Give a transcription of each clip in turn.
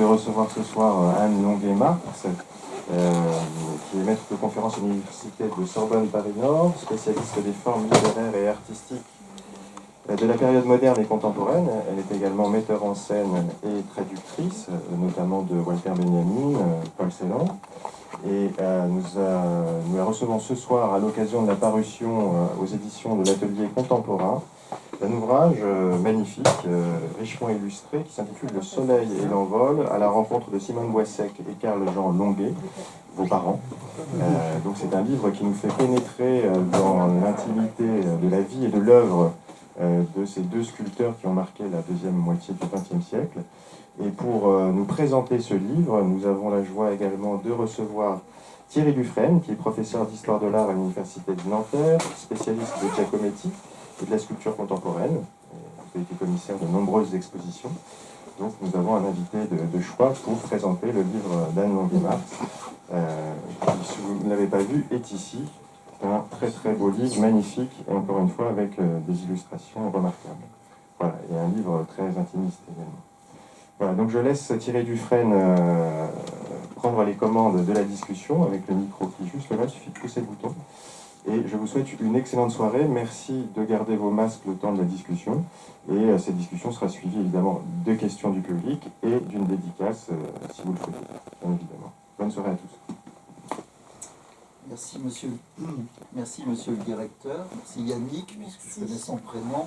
de recevoir ce soir Anne Longuet-Marx, qui est maître de conférence à l'Université de Sorbonne Paris-Nord, spécialiste des formes littéraires et artistiques de la période moderne et contemporaine. Elle est également metteur en scène et traductrice, notamment de Walter Benjamin, Paul Celan. Et nous la recevons ce soir à l'occasion de la parution aux éditions de l'Atelier Contemporain d'un ouvrage magnifique, richement illustré, qui s'intitule Le Soleil et l'envol, à la rencontre de Simone Boissec et Carl-Jean Longuet, vos parents. Donc c'est un livre qui nous fait pénétrer dans l'intimité de la vie et de l'œuvre de ces deux sculpteurs qui ont marqué la deuxième moitié du XXe siècle. Et pour nous présenter ce livre, nous avons la joie également de recevoir Thierry Dufresne, qui est professeur d'histoire de l'art à l'Université de Nanterre, spécialiste de Giacometti et de la sculpture contemporaine. Vous avez été commissaire de nombreuses expositions. Donc nous avons un invité de choix pour présenter le livre d'Anne Longuet-Marx, qui, si vous ne l'avez pas vu, est ici. Un très très beau livre, magnifique, et encore une fois avec des illustrations remarquables. Voilà, et un livre très intimiste également. Voilà, donc je laisse Thierry Dufresne prendre les commandes de la discussion avec le micro qui est juste là, il suffit de pousser le bouton. Et je vous souhaite une excellente soirée. Merci de garder vos masques le temps de la discussion. Et cette discussion sera suivie évidemment de questions du public et d'une dédicace, si vous le souhaitez, bien évidemment. Bonne soirée à tous. Merci monsieur le directeur, merci Yannick, puisque je connais son prénom,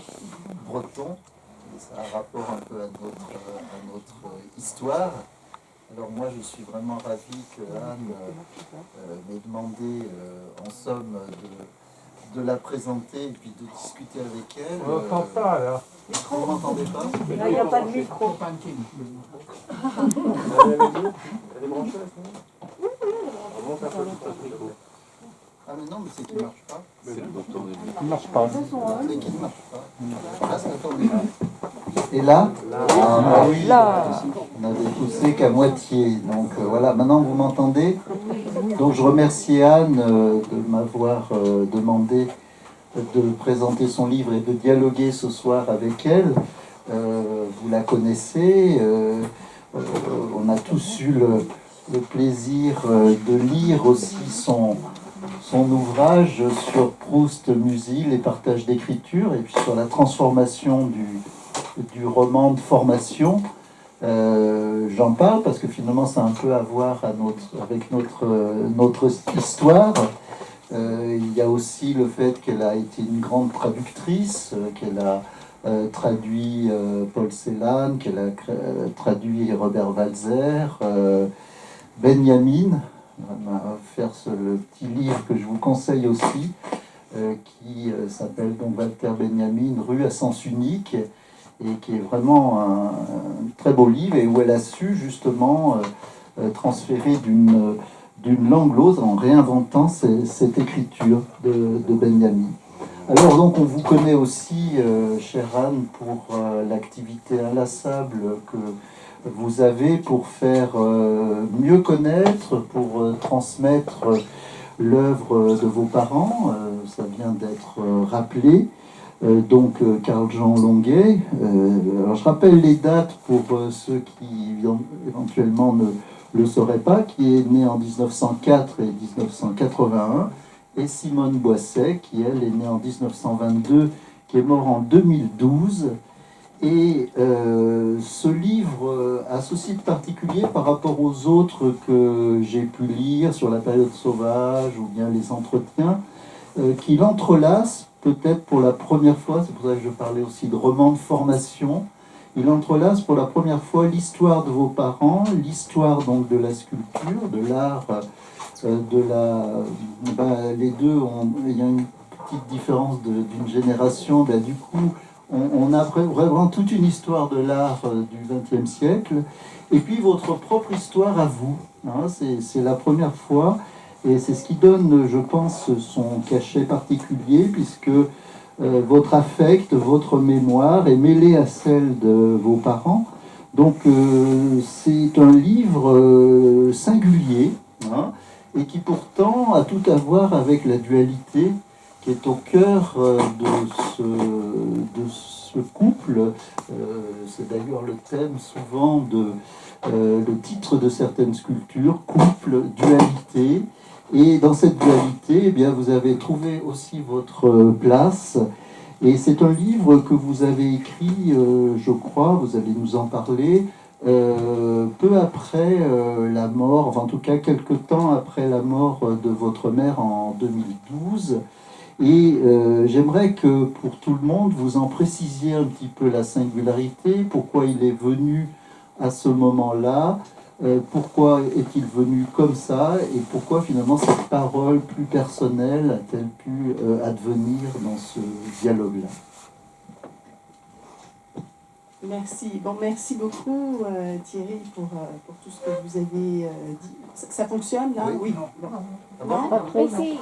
breton, et ça a un rapport un peu à notre histoire. Alors moi je suis vraiment ravi que Anne m'ait demandé en somme de la présenter et puis de discuter avec elle. On entend pas là. Vous m'entendez pas? Il n'y a pas de micro. Elle est branchée à ce moment-là? On monte un peu le micro. Ah mais non, mais c'est qu'il ne marche pas. C'est le bouton. Il marche pas. C'est qu'il ne marche pas. Là, attendez. Et là? Ah oui, on n'avait poussé qu'à moitié. Donc voilà, maintenant vous m'entendez? Donc je remercie Anne de m'avoir demandé de présenter son livre et de dialoguer ce soir avec elle. Vous la connaissez. On a tous eu le plaisir de lire aussi son ouvrage sur Proust, Musil et partage d'écriture, et puis sur la transformation du roman de formation. J'en parle parce que finalement ça a un peu à voir avec notre histoire. Il y a aussi le fait qu'elle a été une grande traductrice, qu'elle a traduit Paul Celan, qu'elle a traduit Robert Walser, Benjamin. On va faire le petit livre que je vous conseille aussi, qui s'appelle donc Walter Benjamin, Rue à sens unique, et qui est vraiment un très beau livre, et où elle a su justement transférer d'une langue l'autre en réinventant cette écriture de Benjamin. Alors donc on vous connaît aussi, chère Anne, pour l'activité inlassable que vous avez pour faire mieux connaître, pour transmettre l'œuvre de vos parents. Ça vient d'être rappelé. Donc Carl-Jean Longuet. Alors je rappelle les dates pour ceux qui éventuellement ne le sauraient pas, qui est né en 1904 et 1981, et Simone Boissec, qui elle est née en 1922, qui est mort en 2012. Et ce livre a ceci de particulier par rapport aux autres que j'ai pu lire sur la période sauvage ou bien les entretiens, qu'il entrelace peut-être pour la première fois, c'est pour ça que je parlais aussi de roman de formation, il entrelace pour la première fois l'histoire de vos parents, l'histoire donc de la sculpture, de l'art, les deux, il y a une petite différence d'une génération, du coup, on a vraiment toute une histoire de l'art du XXe siècle, et puis votre propre histoire à vous. Hein, c'est la première fois, et c'est ce qui donne, je pense, son cachet particulier, puisque votre affect, votre mémoire est mêlée à celle de vos parents. Donc c'est un livre singulier, hein, et qui pourtant a tout à voir avec la dualité qui est au cœur de ce couple. C'est d'ailleurs le thème souvent le titre de certaines sculptures, couple, dualité. Et dans cette dualité, eh bien, vous avez trouvé aussi votre place. Et c'est un livre que vous avez écrit, je crois, vous allez nous en parler, peu après la mort, enfin en tout cas quelques temps après la mort de votre mère en 2012. Et j'aimerais que pour tout le monde, vous en précisiez un petit peu la singularité, pourquoi il est venu à ce moment-là, pourquoi est-il venu comme ça, et pourquoi finalement cette parole plus personnelle a-t-elle pu advenir dans ce dialogue-là. Merci. Bon, merci beaucoup Thierry pour tout ce que vous avez dit. Ça fonctionne là? Oui. Non? Si.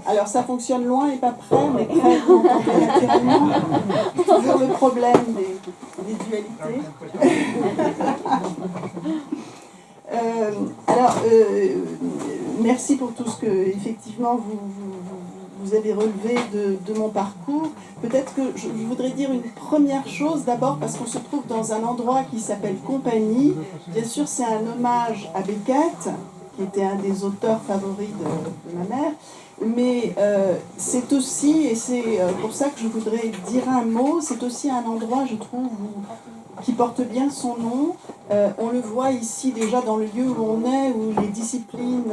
Alors ça fonctionne loin et pas près, mais près vous entendez naturellement. Toujours le problème des dualités. Merci pour tout ce que effectivement vous avez relevé de mon parcours. Peut-être que je voudrais dire une première chose d'abord parce qu'on se trouve dans un endroit qui s'appelle Compagnie. Bien sûr, c'est un hommage à Beckett, qui était un des auteurs favoris de ma mère. Mais c'est aussi, et c'est pour ça que je voudrais dire un mot, c'est aussi un endroit, je trouve, qui porte bien son nom. On le voit ici déjà dans le lieu où on est, où les disciplines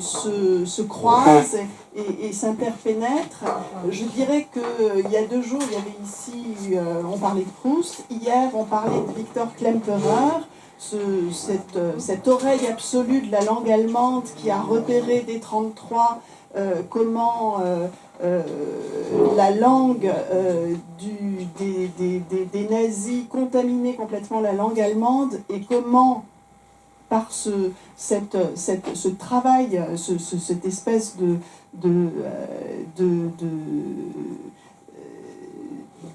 se croisent et s'interpénètrent. Je dirais qu'il y a 2 jours, il y avait ici, on parlait de Proust, hier on parlait de Victor Klemperer, cette oreille absolue de la langue allemande qui a repéré dès 1933 comment la langue des nazis contaminait complètement la langue allemande et comment par ce travail, cette espèce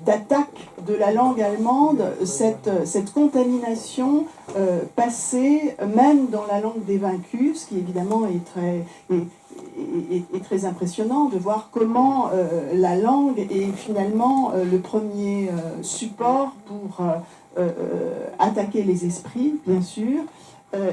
d'attaque de la langue allemande, cette contamination passée même dans la langue des vaincus, ce qui évidemment est très impressionnant de voir comment la langue est finalement le premier support pour attaquer les esprits, bien sûr.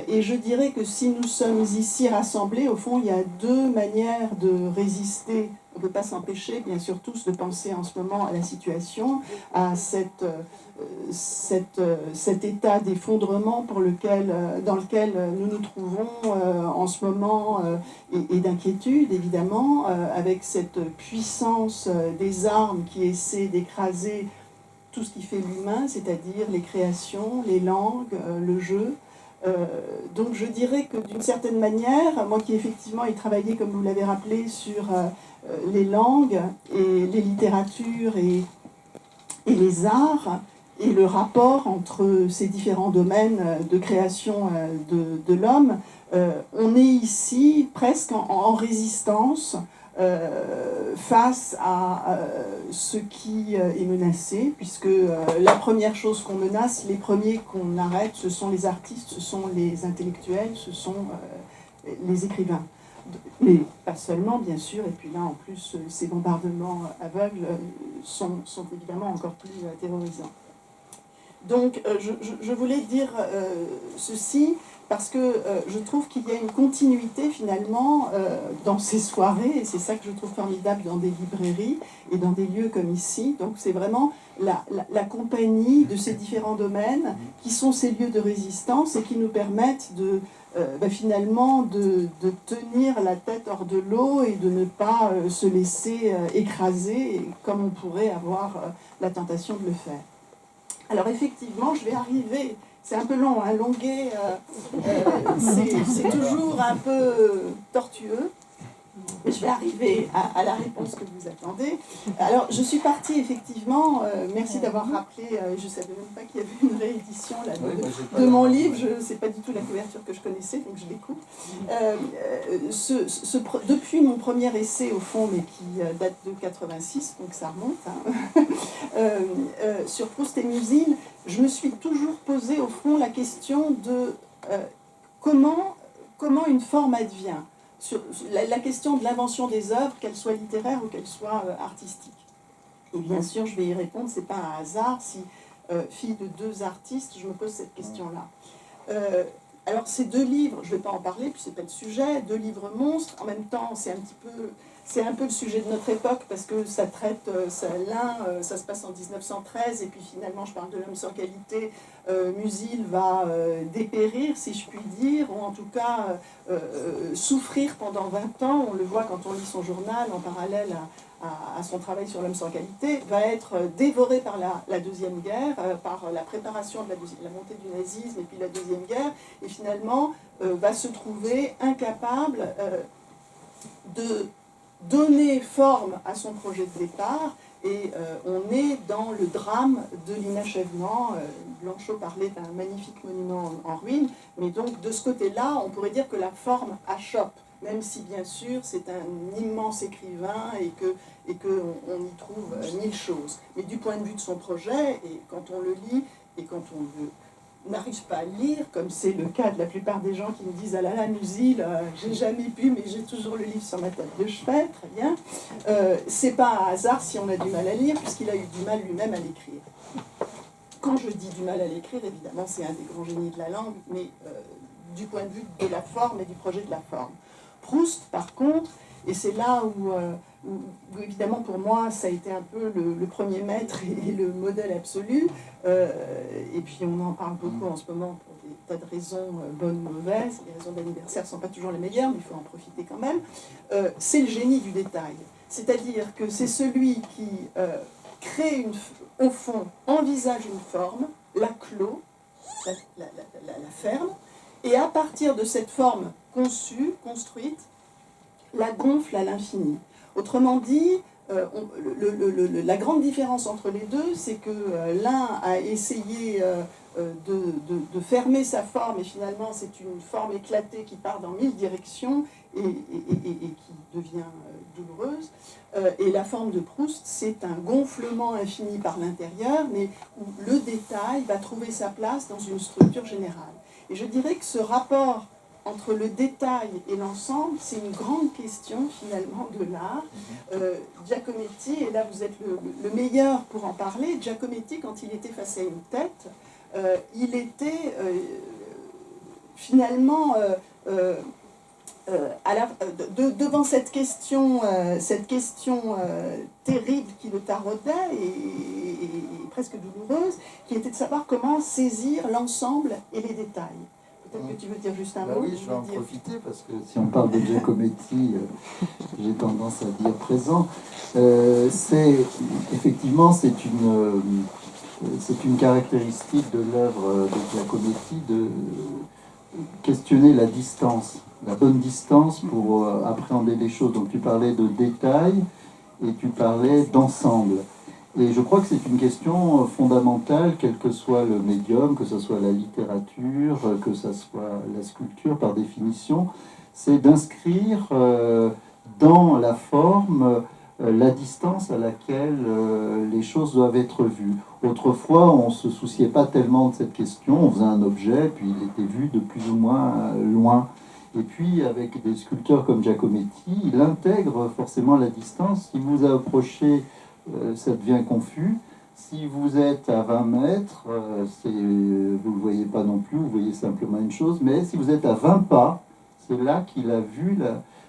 Et je dirais que si nous sommes ici rassemblés, au fond, il y a 2 manières de résister. On ne peut pas s'empêcher, bien sûr, tous de penser en ce moment à la situation, à cet état d'effondrement dans lequel nous nous trouvons en ce moment, et d'inquiétude, évidemment, avec cette puissance des armes qui essaie d'écraser tout ce qui fait l'humain, c'est-à-dire les créations, les langues, le jeu. Donc je dirais que d'une certaine manière, moi qui effectivement ai travaillé, comme vous l'avez rappelé, sur les langues et les littératures et les arts, et le rapport entre ces différents domaines de création de l'homme, on est ici presque en résistance face à ce qui est menacé, puisque la première chose qu'on menace, les premiers qu'on arrête, ce sont les artistes, ce sont les intellectuels, ce sont les écrivains. Mais pas seulement, bien sûr, et puis là, en plus, ces bombardements aveugles sont évidemment encore plus terrorisants. Donc, je voulais dire ceci, parce que je trouve qu'il y a une continuité finalement dans ces soirées, et c'est ça que je trouve formidable dans des librairies et dans des lieux comme ici. Donc c'est vraiment la compagnie de ces différents domaines qui sont ces lieux de résistance et qui nous permettent finalement de tenir la tête hors de l'eau et de ne pas se laisser écraser comme on pourrait avoir la tentation de le faire. Alors effectivement, je vais arriver, c'est un peu long, hein, longuet, c'est toujours un peu tortueux, mais je vais arriver à la réponse que vous attendez. Alors je suis partie effectivement, merci d'avoir rappelé, je ne savais même pas qu'il y avait une réédition là, de mon livre, c'est pas du tout la couverture que je connaissais, donc je découvre. Depuis mon premier essai au fond, mais qui date de 86, donc ça remonte, hein, sur Proust et Musil, je me suis toujours posé au fond la question de comment une forme advient, sur la question de l'invention des œuvres, qu'elles soient littéraires ou qu'elles soient artistiques. Et bien sûr, je vais y répondre, c'est pas un hasard si fille de 2 artistes, je me pose cette question-là. Alors ces 2 livres, je ne vais pas en parler, puis c'est pas le sujet, 2 livres monstres, en même temps c'est un peu le sujet de notre époque, parce que ça traite, ça se passe en 1913, et puis finalement je parle de l'homme sans qualité, Musil va dépérir, si je puis dire, ou en tout cas souffrir pendant 20 ans, on le voit quand on lit son journal en parallèle à son travail sur l'homme sans qualité, va être dévoré par la Deuxième Guerre, par la préparation de la montée du nazisme et puis la Deuxième Guerre, et finalement va se trouver incapable de donner forme à son projet de départ, et on est dans le drame de l'inachèvement. Blanchot parlait d'un magnifique monument en ruine, mais donc de ce côté-là, on pourrait dire que la forme achoppe, même si bien sûr c'est un immense écrivain et qu'on y trouve 1000 choses. Mais du point de vue de son projet, et quand on le lit, et quand on n'arrive pas à le lire, comme c'est le cas de la plupart des gens qui me disent « Ah là là, Musil, j'ai jamais pu, mais j'ai toujours le livre sur ma table de chevet », très bien. C'est pas un hasard si on a du mal à lire, puisqu'il a eu du mal lui-même à l'écrire. Quand je dis du mal à l'écrire, évidemment, c'est un des grands génies de la langue, mais du point de vue de la forme et du projet de la forme. Proust, par contre, et c'est là où évidemment pour moi ça a été un peu le premier maître et le modèle absolu, et puis on en parle beaucoup en ce moment pour des tas de raisons bonnes ou mauvaises. Les raisons d'anniversaire ne sont pas toujours les meilleures, mais il faut en profiter quand même. C'est le génie du détail, c'est-à-dire que c'est celui qui crée au fond, envisage une forme, la clôt, la ferme, et à partir de cette forme conçue, construite, la gonfle à l'infini. Autrement dit, la grande différence entre les deux, c'est que l'un a essayé de fermer sa forme, et finalement c'est une forme éclatée qui part dans 1000 directions et qui devient douloureuse. Et la forme de Proust, c'est un gonflement infini par l'intérieur, mais où le détail va trouver sa place dans une structure générale. Et je dirais que ce rapport entre le détail et l'ensemble, c'est une grande question finalement de l'art. Giacometti, et là vous êtes le meilleur pour en parler, Giacometti, quand il était face à une tête, il était finalement devant cette question terrible qui le taraudait et presque douloureuse, qui était de savoir comment saisir l'ensemble et les détails. Peut-être que tu veux dire juste un mot. Oui, je vais en profiter parce que si on parle de Giacometti, j'ai tendance à dire présent. Effectivement, c'est une caractéristique de l'œuvre de Giacometti de questionner la distance, la bonne distance pour appréhender les choses. Donc tu parlais de détails et tu parlais d'ensemble. Et je crois que c'est une question fondamentale, quel que soit le médium, que ce soit la littérature, que ce soit la sculpture par définition, c'est d'inscrire dans la forme la distance à laquelle les choses doivent être vues. Autrefois, on ne se souciait pas tellement de cette question, on faisait un objet, puis il était vu de plus ou moins loin. Et puis, avec des sculpteurs comme Giacometti, il intègre forcément la distance. Si vous approchez, ça devient confus. Si vous êtes à 20 mètres, vous ne le voyez pas non plus, vous voyez simplement une chose. Mais si vous êtes à 20 pas, c'est là qu'il a vu.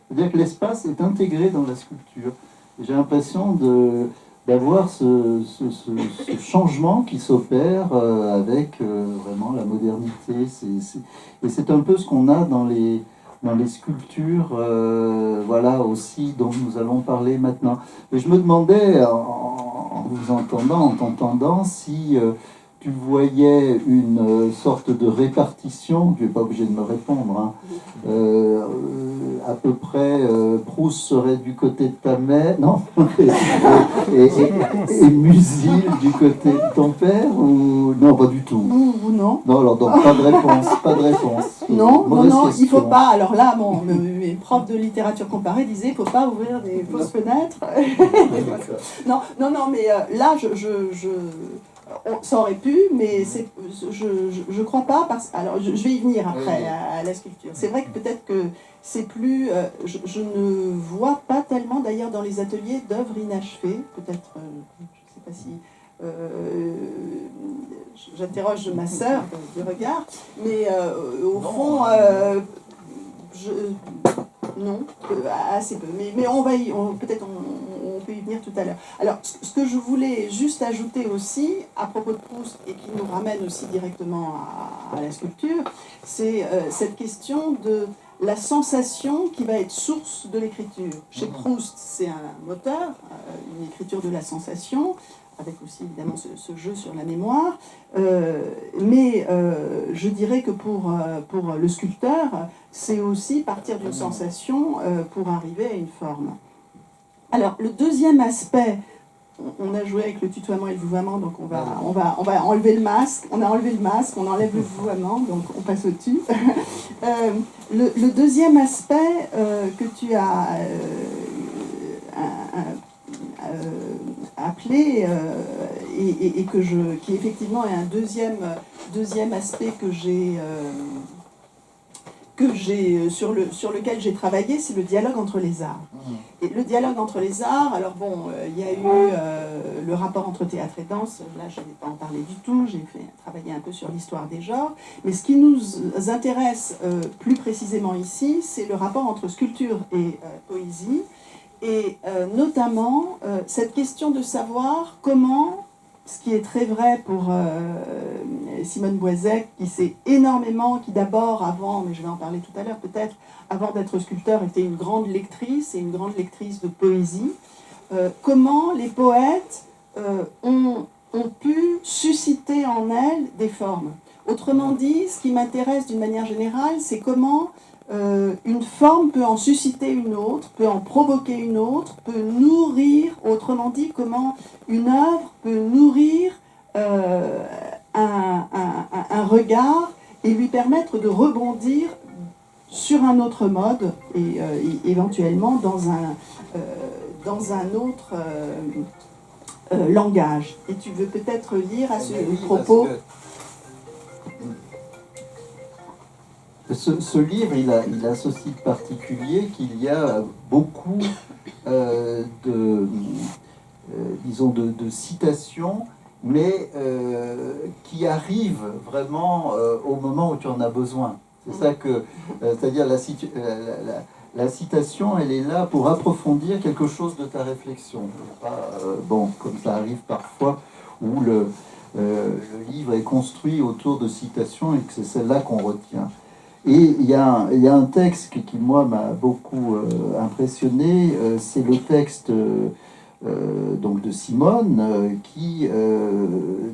C'est-à-dire que l'espace est intégré dans la sculpture. Et j'ai l'impression d'avoir ce changement qui s'opère avec vraiment la modernité. Et c'est un peu ce qu'on a dans les sculptures, voilà aussi, dont nous allons parler maintenant. Et je me demandais, en vous entendant, en t'entendant, si tu voyais une sorte de répartition, tu n'es pas obligé de me répondre, hein, à peu près, Proust serait du côté de ta mère, non, et Musil du côté de ton père, ou non, pas du tout. Ou non. Non, alors donc pas de réponse, pas de réponse. Non, il faut pas. Alors là, mes profs de littérature comparée disaient il faut pas ouvrir des fausses fenêtres. non, mais là, ça aurait pu, mais je crois pas. Alors, je vais y venir après à la sculpture. C'est vrai que peut-être que c'est plus. Je ne vois pas tellement, d'ailleurs, dans les ateliers d'œuvres inachevées. Peut-être, je ne sais pas si j'interroge ma sœur du regard, mais au fond, non, assez peu. Mais peut-être on peut y venir tout à l'heure. Alors, ce que je voulais juste ajouter aussi, à propos de Proust, et qui nous ramène aussi directement à la sculpture, c'est cette question de la sensation qui va être source de l'écriture. Chez Proust, c'est un moteur, une écriture de la sensation, avec aussi évidemment ce jeu sur la mémoire, mais je dirais que pour le sculpteur, c'est aussi partir d'une sensation pour arriver à une forme. Alors, le deuxième aspect, on a joué avec le tutoiement et le vouvoiement, donc on va enlever le masque, on a enlevé le masque, on enlève le vouvoiement, donc on passe au-dessus. Le deuxième aspect que tu as appelé et qui effectivement est un deuxième aspect sur lequel j'ai travaillé, c'est le dialogue entre les arts. Et le dialogue entre les arts, alors bon, il y a eu le rapport entre théâtre et danse, là je ne vais pas en parler du tout, j'ai travaillé un peu sur l'histoire des genres, mais ce qui nous intéresse plus précisément ici, c'est le rapport entre sculpture et poésie, et notamment cette question de savoir comment, ce qui est très vrai pour Simone Boisec, qui d'abord, avant, mais je vais en parler tout à l'heure peut-être, avant d'être sculpteur, était une grande lectrice, et une grande lectrice de poésie, comment les poètes ont pu susciter en elle des formes. Autrement dit, ce qui m'intéresse d'une manière générale, c'est comment une forme peut en susciter une autre, peut en provoquer une autre, peut nourrir, autrement dit, comment une œuvre peut nourrir un regard et lui permettre de rebondir sur un autre mode et éventuellement dans un autre langage. Et tu veux peut-être lire à ce propos. Ce livre, il a ceci de particulier qu'il y a beaucoup de citations, mais qui arrivent vraiment au moment où tu en as besoin. C'est ça que, c'est-à-dire la citation, elle est là pour approfondir quelque chose de ta réflexion. Pas, comme ça arrive parfois, où le livre est construit autour de citations et que c'est celle-là qu'on retient. Et il y a un texte qui moi, m'a beaucoup impressionné, c'est le texte donc de Simone, qui,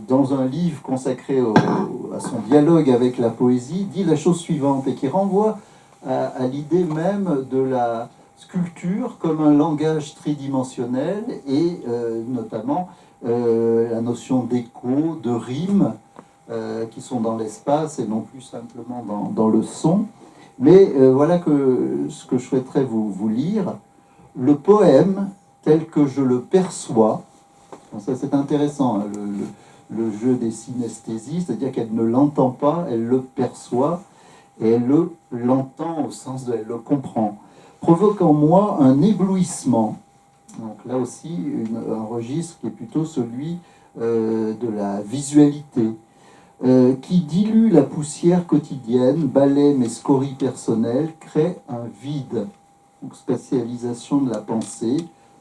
dans un livre consacré à son dialogue avec la poésie, dit la chose suivante, et qui renvoie à l'idée même de la sculpture comme un langage tridimensionnel, et notamment la notion d'écho, de rime, qui sont dans l'espace et non plus simplement dans le son. Mais voilà ce que je souhaiterais vous lire. Le poème, tel que je le perçois, ça c'est intéressant, hein, le jeu des synesthésies, c'est-à-dire qu'elle ne l'entend pas, elle le perçoit, et elle l'entend au sens de elle le comprend, provoque en moi un éblouissement. Donc là aussi, un registre qui est plutôt celui de la visualité, qui dilue la poussière quotidienne, balaie mes scories personnelles, crée un vide. Donc spatialisation de la pensée,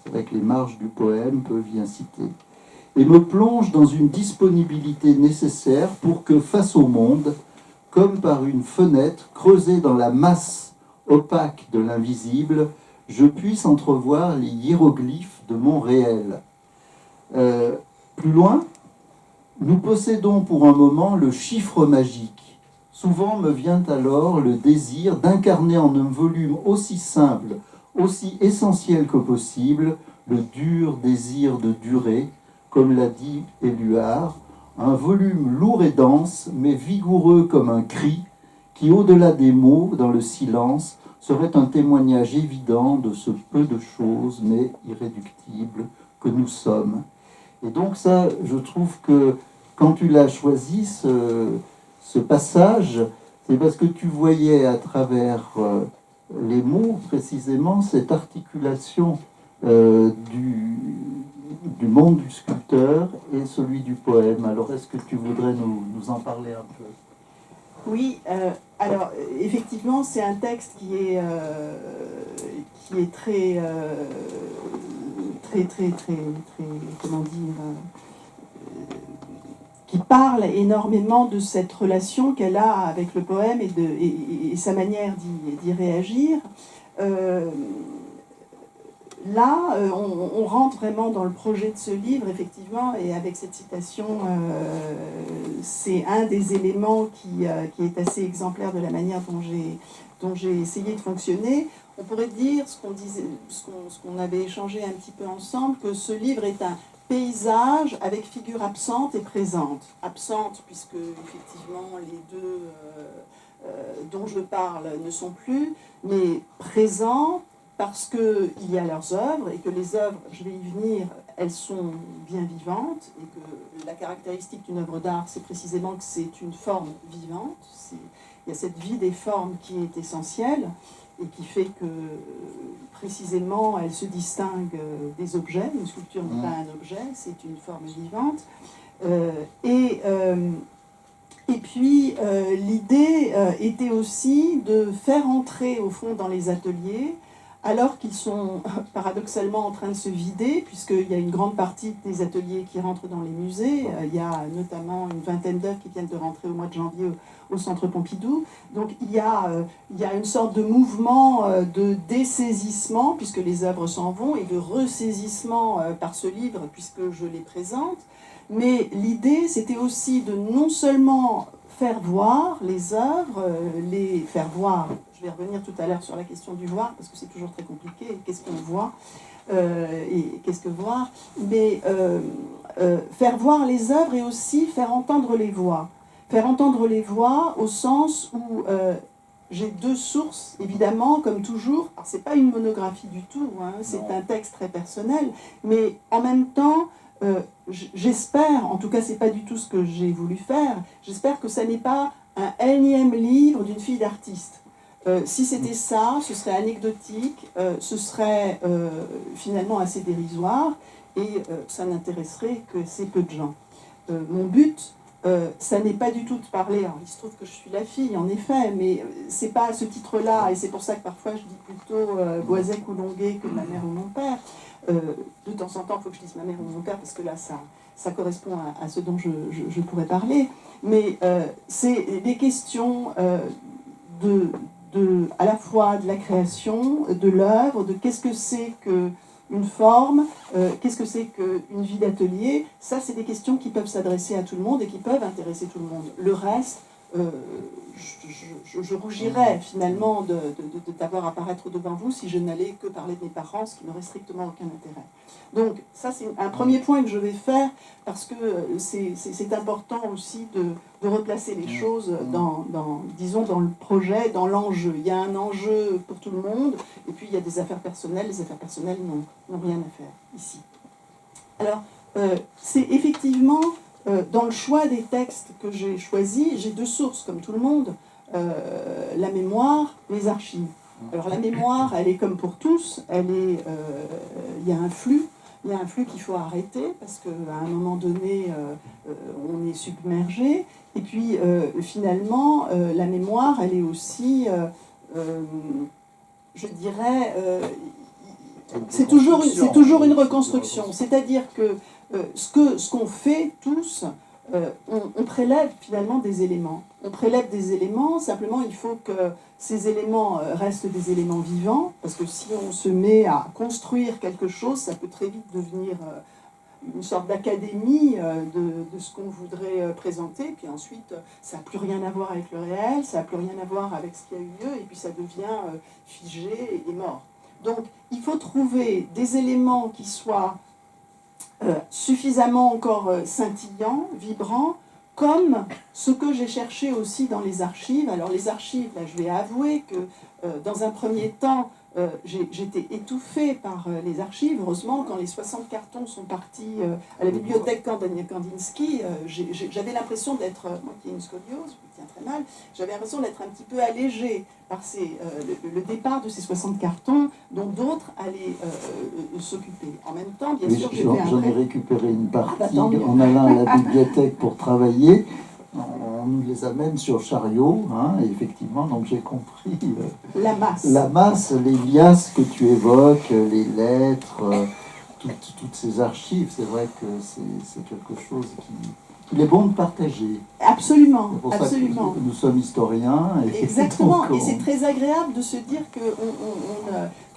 avec les marges du poème peuvent y inciter, et me plonge dans une disponibilité nécessaire pour que, face au monde, comme par une fenêtre creusée dans la masse opaque de l'invisible, je puisse entrevoir les hiéroglyphes de mon réel. Plus loin, nous possédons pour un moment le chiffre magique. Souvent me vient alors le désir d'incarner en un volume aussi simple, aussi essentiel que possible, le dur désir de durer, comme l'a dit Éluard, un volume lourd et dense, mais vigoureux comme un cri, qui, au-delà des mots, dans le silence, serait un témoignage évident de ce peu de choses, mais irréductibles, que nous sommes. Et donc ça, je trouve que quand tu l'as choisi, ce passage, c'est parce que tu voyais à travers les mots, précisément, cette articulation du monde du sculpteur et celui du poème. Alors, est-ce que tu voudrais nous en parler un peu? Oui, alors effectivement, c'est un texte qui est très, comment dire, qui parle énormément de cette relation qu'elle a avec le poème et sa manière d'y réagir. Là, on rentre vraiment dans le projet de ce livre, effectivement, et avec cette citation, c'est un des éléments qui est assez exemplaire de la manière dont j'ai essayé de fonctionner. On pourrait dire, ce qu'on avait échangé un petit peu ensemble, que ce livre est un paysage avec figures absentes et présentes. Absentes, puisque, effectivement, les deux dont je parle ne sont plus, mais présentes, parce qu'il y a leurs œuvres et que les œuvres, je vais y venir, elles sont bien vivantes et que la caractéristique d'une œuvre d'art, c'est précisément que c'est une forme vivante. Il y a cette vie des formes qui est essentielle et qui fait que précisément elle se distingue des objets. Une sculpture n'est pas un objet, c'est une forme vivante. Et puis l'idée était aussi de faire entrer au fond dans les ateliers, alors qu'ils sont paradoxalement en train de se vider, puisqu'il y a une grande partie des ateliers qui rentrent dans les musées. Il y a notamment une vingtaine d'œuvres qui viennent de rentrer au mois de janvier au Centre Pompidou. Donc il y a une sorte de mouvement de dessaisissement, puisque les œuvres s'en vont, et de ressaisissement par ce livre, puisque je les présente. Mais l'idée, c'était aussi de non seulement faire voir les œuvres, les faire voir. Je vais revenir tout à l'heure sur la question du voir, parce que c'est toujours très compliqué. Qu'est-ce qu'on voit et qu'est-ce que voir? Mais faire voir les œuvres et aussi faire entendre les voix. Faire entendre les voix au sens où j'ai deux sources, évidemment, comme toujours. Alors, c'est pas une monographie du tout, hein, c'est un texte très personnel, mais en même temps, j'espère, en tout cas c'est pas du tout ce que j'ai voulu faire, j'espère que ça n'est pas un énième livre d'une fille d'artiste. Si c'était ça, ce serait anecdotique, ce serait finalement assez dérisoire et ça n'intéresserait que assez peu de gens. Mon but, ça n'est pas du tout de parler, alors, il se trouve que je suis la fille en effet, mais c'est pas à ce titre-là, et c'est pour ça que parfois je dis plutôt Boisec ou Longuet que ma mère ou mon père. De temps en temps, il faut que je dise ma mère ou mon père, parce que là, ça correspond à ce dont je pourrais parler. Mais c'est des questions à la fois de la création, de l'œuvre, de qu'est-ce que c'est qu'une forme, qu'est-ce que c'est qu'une vie d'atelier. Ça, c'est des questions qui peuvent s'adresser à tout le monde et qui peuvent intéresser tout le monde. Le reste, je rougirais finalement de t'avoir apparaître devant vous si je n'allais que parler de mes parents, ce qui n'aurait strictement aucun intérêt. Donc ça, c'est un premier point que je vais faire, parce que c'est important aussi de replacer les choses disons, dans le projet, dans l'enjeu. Il y a un enjeu pour tout le monde, et puis il y a des affaires personnelles. Les affaires personnelles n'ont rien à faire ici. Alors, c'est effectivement... dans le choix des textes que j'ai choisis, j'ai deux sources, comme tout le monde, la mémoire, les archives. Alors la mémoire, elle est comme pour tous, il y a un flux qu'il faut arrêter, parce qu'à un moment donné, on est submergé. Et puis finalement, la mémoire, elle est aussi, je dirais, c'est toujours une reconstruction. C'est-à-dire que ce qu'on fait tous, on prélève finalement des éléments. On prélève des éléments, simplement il faut que ces éléments restent des éléments vivants, parce que si on se met à construire quelque chose, ça peut très vite devenir une sorte d'académie de ce qu'on voudrait présenter, puis ensuite ça n'a plus rien à voir avec le réel, ça n'a plus rien à voir avec ce qui a eu lieu, et puis ça devient figé et mort. Donc il faut trouver des éléments qui soient suffisamment encore scintillant, vibrant, comme ce que j'ai cherché aussi dans les archives. Alors les archives, là, je vais avouer que dans un premier temps, j'étais étouffée par les archives. Heureusement, quand les 60 cartons sont partis à la bibliothèque Kandinsky, j'avais l'impression d'être, moi qui ai une scoliose, je me tiens très mal, j'avais l'impression d'être un petit peu allégée par le départ de ces 60 cartons dont d'autres allaient s'occuper. En même temps, bien sûr, j'ai fait j'en ai récupéré une partie en allant à la bibliothèque pour travailler. On nous les amène sur chariot, hein, et effectivement, donc j'ai compris la masse, les liasses que tu évoques, les lettres, toutes ces archives. C'est vrai que c'est quelque chose qu'il est bon de partager. Absolument, c'est pour absolument. Ça que nous sommes historiens. Exactement, et c'est très agréable de se dire que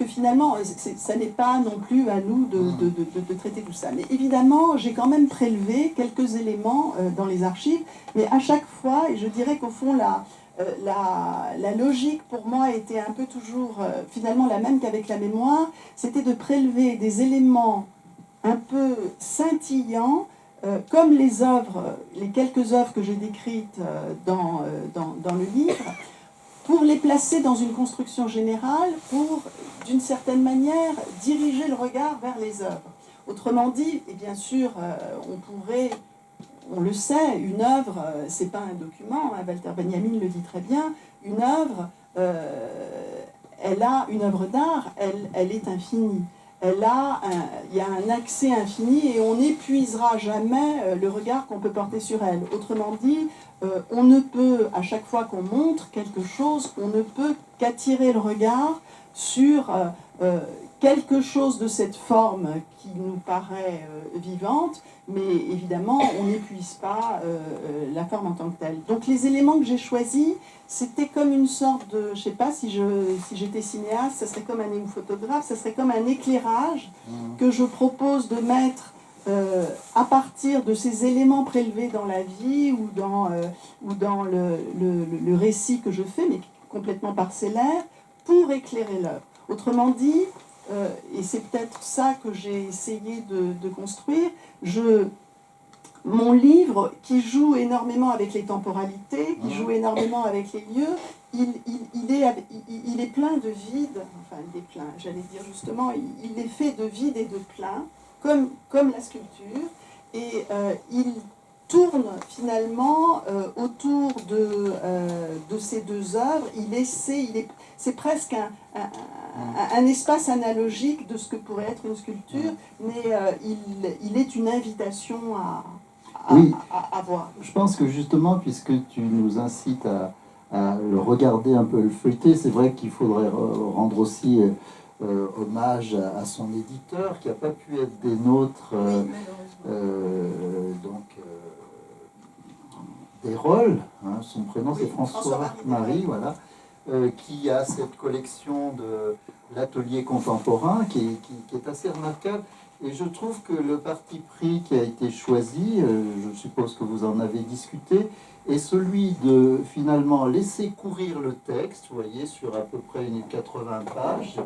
finalement, ça n'est pas non plus à nous de traiter tout ça. Mais évidemment, j'ai quand même prélevé quelques éléments dans les archives, mais à chaque fois, et je dirais qu'au fond, la logique pour moi était un peu toujours finalement la même qu'avec la mémoire, c'était de prélever des éléments un peu scintillants, comme les quelques œuvres que j'ai décrites dans le livre, pour les placer dans une construction générale, pour, d'une certaine manière, diriger le regard vers les œuvres. Autrement dit, et bien sûr, on le sait, une œuvre, c'est pas un document, hein, Walter Benjamin le dit très bien, une œuvre, une œuvre d'art, elle est infinie. Il y a un accès infini et on n'épuisera jamais le regard qu'on peut porter sur elle. Autrement dit, on ne peut, à chaque fois qu'on montre quelque chose, on ne peut qu'attirer le regard sur quelque chose de cette forme qui nous paraît vivante, mais évidemment, on n'épuise pas la forme en tant que telle. Donc les éléments que j'ai choisis, c'était comme une sorte de, je ne sais pas, si j'étais cinéaste, ça serait comme un photographe, ça serait comme un éclairage que je propose de mettre à partir de ces éléments prélevés dans la vie ou dans le récit que je fais, mais complètement parcellaire, pour éclairer l'œuvre. Autrement dit, et c'est peut-être ça que j'ai essayé de construire, mon livre, qui joue énormément avec les temporalités, qui joue énormément avec les lieux, il est plein de vide, enfin il est plein, j'allais dire justement, il est fait de vide et de plein, comme la sculpture, et il tourne finalement autour de ces deux œuvres, c'est presque un espace analogique de ce que pourrait être une sculpture, mais il est une invitation à voir. Je pense que justement, puisque tu nous incites à le regarder un peu, le feuilleter, c'est vrai qu'il faudrait rendre aussi hommage à son éditeur, qui n'a pas pu être des nôtres, Desrolles, hein, son prénom c'est François-Marie, voilà, qui a cette collection de l'atelier contemporain qui est assez remarquable. Et je trouve que le parti pris qui a été choisi, je suppose que vous en avez discuté, est celui de finalement laisser courir le texte, vous voyez, sur à peu près 80 pages,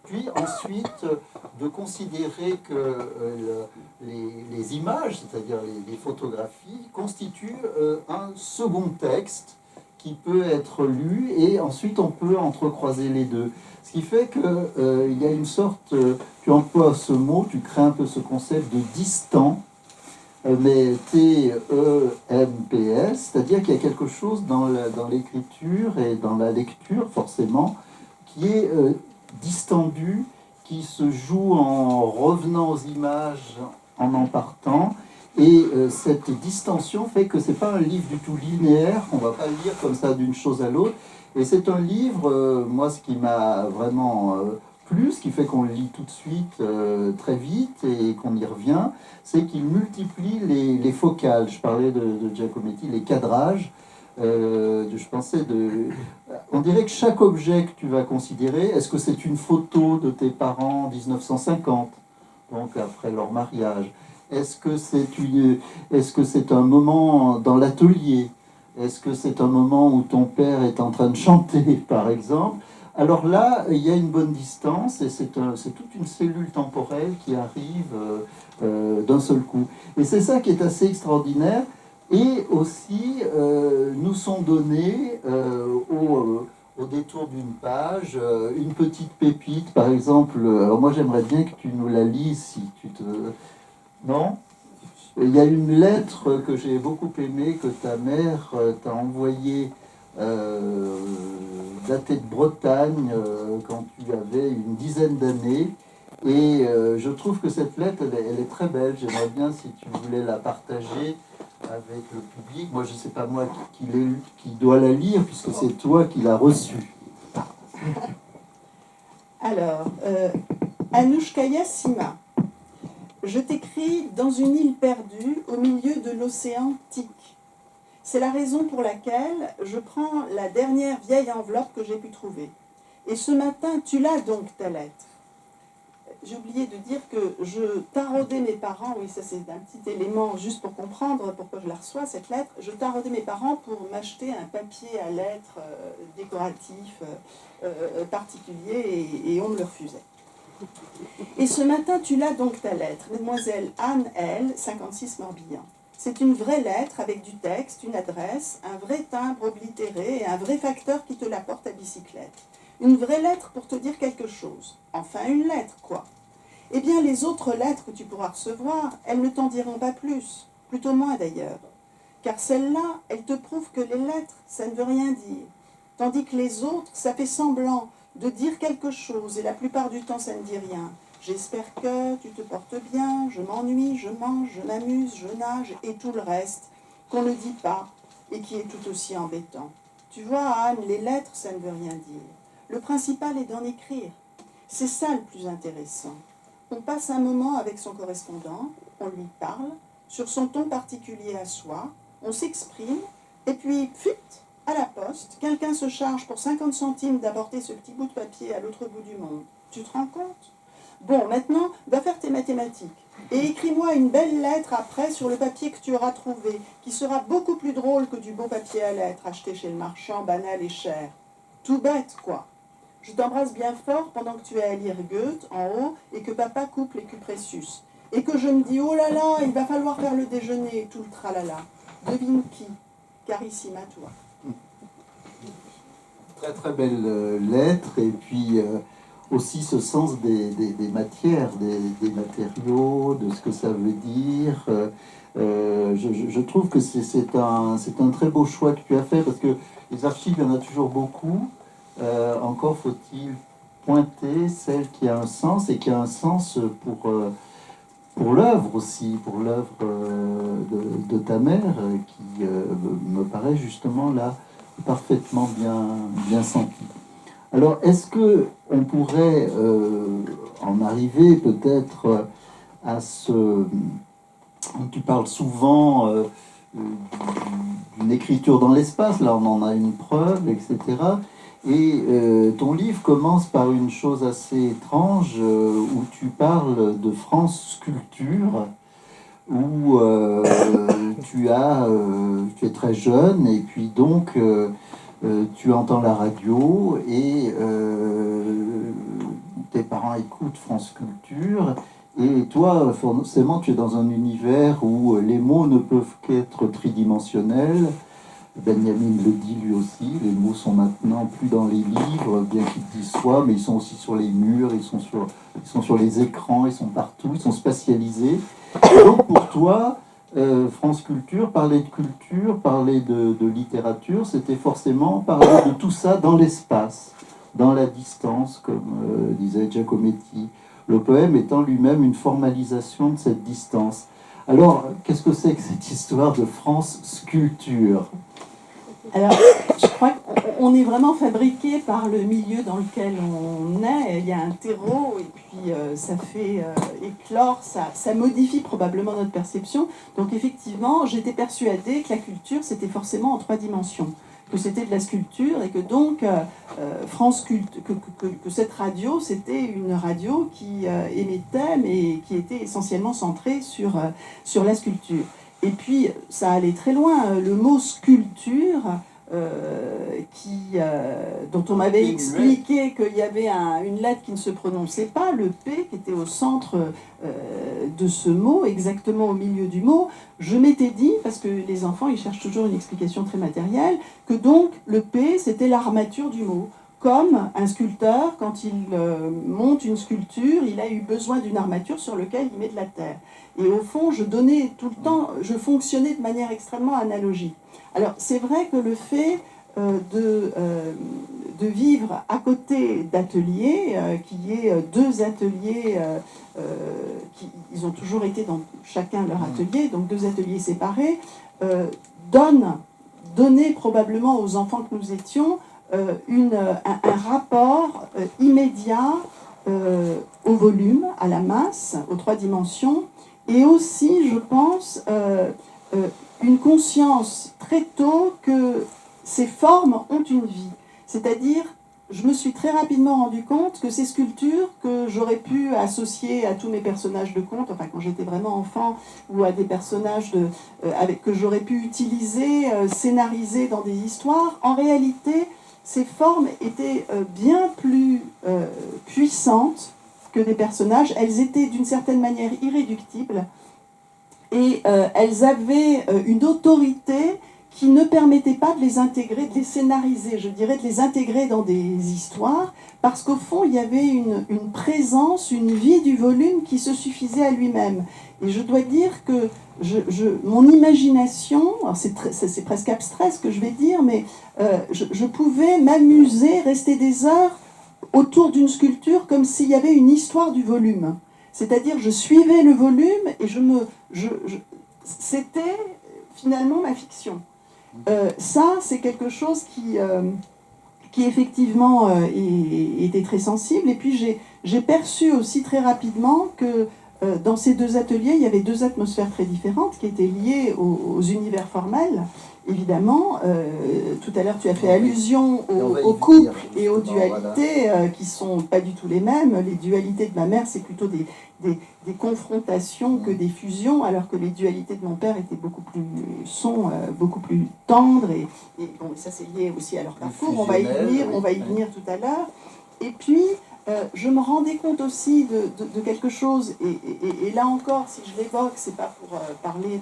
puis ensuite de considérer que les images, c'est-à-dire les photographies, constituent un second texte qui peut être lu et ensuite on peut entrecroiser les deux. Ce qui fait qu'il y a une sorte, tu emploies ce mot, tu crées un peu ce concept de distant, mais T-E-M-P-S, c'est-à-dire qu'il y a quelque chose dans l'écriture et dans la lecture, forcément, qui est distendu, qui se joue en revenant aux images, en partant. Et cette distension fait que c'est pas un livre du tout linéaire, qu'on va pas le lire comme ça d'une chose à l'autre. Et c'est un livre, moi, ce qui m'a vraiment plu, ce qui fait qu'on le lit tout de suite, très vite, et qu'on y revient, c'est qu'il multiplie les focales. Je parlais de Giacometti, les cadrages. Je pensais on dirait que chaque objet que tu vas considérer, est-ce que c'est une photo de tes parents en 1950, donc après leur mariage? Est-ce que c'est un moment dans l'atelier? Est-ce que c'est un moment où ton père est en train de chanter, par exemple? Alors là, il y a une bonne distance et c'est toute une cellule temporelle qui arrive d'un seul coup. Et c'est ça qui est assez extraordinaire. Et aussi, nous sont donnés au détour d'une page, une petite pépite, par exemple. Alors moi, j'aimerais bien que tu nous la lises, si tu te... Non? Il y a une lettre que j'ai beaucoup aimée, que ta mère t'a envoyée, datée de Bretagne, quand tu avais une dizaine d'années. Et je trouve que cette lettre, elle est très belle. J'aimerais bien, si tu voulais la partager avec le public. Moi, je ne sais pas moi qui doit la lire, puisque c'est toi qui l'as reçue. Alors, Anouchkaya Sima, je t'écris dans une île perdue au milieu de l'océan Tic. C'est la raison pour laquelle je prends la dernière vieille enveloppe que j'ai pu trouver. Et ce matin, tu l'as donc, ta lettre. J'ai oublié de dire que je taraudais mes parents, oui, ça c'est un petit élément juste pour comprendre pourquoi je la reçois, cette lettre. Je taraudais mes parents pour m'acheter un papier à lettres décoratif particulier et on me le refusait. Et ce matin, tu l'as donc ta lettre, Mademoiselle Anne L, 56 Morbihan. C'est une vraie lettre avec du texte, une adresse, un vrai timbre oblitéré et un vrai facteur qui te la porte à bicyclette. Une vraie lettre pour te dire quelque chose. Enfin, une lettre, quoi. Eh bien, les autres lettres que tu pourras recevoir, elles ne t'en diront pas plus. Plutôt moins, d'ailleurs. Car celle-là, elle te prouve que les lettres, ça ne veut rien dire. Tandis que les autres, ça fait semblant de dire quelque chose, et la plupart du temps, ça ne dit rien. J'espère que tu te portes bien, je m'ennuie, je mange, je m'amuse, je nage, et tout le reste, qu'on ne dit pas, et qui est tout aussi embêtant. Tu vois, Anne, les lettres, ça ne veut rien dire. Le principal est d'en écrire. C'est ça le plus intéressant. On passe un moment avec son correspondant, on lui parle, sur son ton particulier à soi, on s'exprime, et puis, pfut, à la poste, quelqu'un se charge pour 50 centimes d'apporter ce petit bout de papier à l'autre bout du monde. Tu te rends compte? Bon, maintenant, va faire tes mathématiques. Et écris-moi une belle lettre après sur le papier que tu auras trouvé, qui sera beaucoup plus drôle que du beau papier à lettres acheté chez le marchand, banal et cher. Tout bête, quoi. Je t'embrasse bien fort pendant que tu es à lire Goethe en haut et que papa coupe les Cupressus. Et que je me dis, oh là là, il va falloir faire le déjeuner, tout le tralala. Devine qui? Carissime à toi. Très très belle lettre, et puis aussi ce sens des matières, des matériaux, de ce que ça veut dire. Je trouve que c'est un très beau choix que tu as fait, parce que les archives, il y en a toujours beaucoup. Encore faut-il pointer celle qui a un sens, et qui a un sens pour l'œuvre aussi, pour l'œuvre de ta mère, qui me paraît justement là parfaitement bien sentie. Alors, est-ce que on pourrait en arriver peut-être à ce... Tu parles souvent d'une écriture dans l'espace, là on en a une preuve, etc. Et ton livre commence par une chose assez étrange, où tu parles de France Culture, où tu es très jeune, et puis donc tu entends la radio, et tes parents écoutent France Culture, et toi, forcément, tu es dans un univers où les mots ne peuvent qu'être tridimensionnels. Benjamin le dit lui aussi, les mots sont maintenant plus dans les livres, bien qu'ils disent soit, mais ils sont aussi sur les murs, ils sont sur les écrans, ils sont partout, ils sont spatialisés. Et donc pour toi, France Culture, parler de littérature, c'était forcément parler de tout ça dans l'espace, dans la distance, comme disait Giacometti. Le poème étant lui-même une formalisation de cette distance. Alors, qu'est-ce que c'est que cette histoire de France Culture ? Alors, je crois qu'on est vraiment fabriqué par le milieu dans lequel on est. Il y a un terreau, et puis ça fait éclore, ça modifie probablement notre perception. Donc effectivement, j'étais persuadée que la culture, c'était forcément en 3 dimensions, que c'était de la sculpture, et que donc France Culte, que cette radio, c'était une radio qui émettait, mais qui était essentiellement centrée sur la sculpture. Et puis, ça allait très loin. Le mot sculpture dont on m'avait expliqué qu'il y avait une lettre qui ne se prononçait pas, le P, qui était au centre de ce mot, exactement au milieu du mot. Je m'étais dit, parce que les enfants, ils cherchent toujours une explication très matérielle, que donc le P, c'était l'armature du mot. Comme un sculpteur, quand il monte une sculpture, il a eu besoin d'une armature sur laquelle il met de la terre. Et au fond, je donnais tout le temps, je fonctionnais de manière extrêmement analogique. Alors, c'est vrai que le fait de vivre à côté d'ateliers, qu'il y ait deux ateliers, ils ont toujours été dans chacun leur atelier, donc deux ateliers séparés, donnait probablement aux enfants que nous étions un rapport immédiat au volume, à la masse, aux trois dimensions, et aussi, je pense, une conscience très tôt que ces formes ont une vie. C'est-à-dire, je me suis très rapidement rendu compte que ces sculptures que j'aurais pu associer à tous mes personnages de contes, enfin quand j'étais vraiment enfant, ou à des personnages que j'aurais pu utiliser, scénariser dans des histoires, en réalité, ces formes étaient bien plus puissantes que des personnages. Elles étaient d'une certaine manière irréductibles et elles avaient une autorité qui ne permettait pas de les intégrer, de les scénariser, je dirais, de les intégrer dans des histoires, parce qu'au fond, il y avait une présence, une vie du volume qui se suffisait à lui-même. Et je dois dire que mon imagination, c'est presque abstrait ce que je vais dire, mais je pouvais m'amuser, rester des heures autour d'une sculpture comme s'il y avait une histoire du volume. C'est-à-dire, je suivais le volume et c'était finalement ma fiction. Ça, c'est quelque chose qui effectivement était très sensible. Et puis j'ai perçu aussi très rapidement que dans ces deux ateliers, il y avait deux atmosphères très différentes qui étaient liées aux univers formels. Évidemment, tout à l'heure tu as fait allusion aux couples et aux dualités qui sont pas du tout les mêmes. Les dualités de ma mère, c'est plutôt des confrontations que des fusions, alors que les dualités de mon père étaient beaucoup plus tendres et bon, ça c'est lié aussi à leur parcours. On va y venir tout à l'heure. Et puis je me rendais compte aussi de quelque chose, et là encore, si je l'évoque, c'est pas pour parler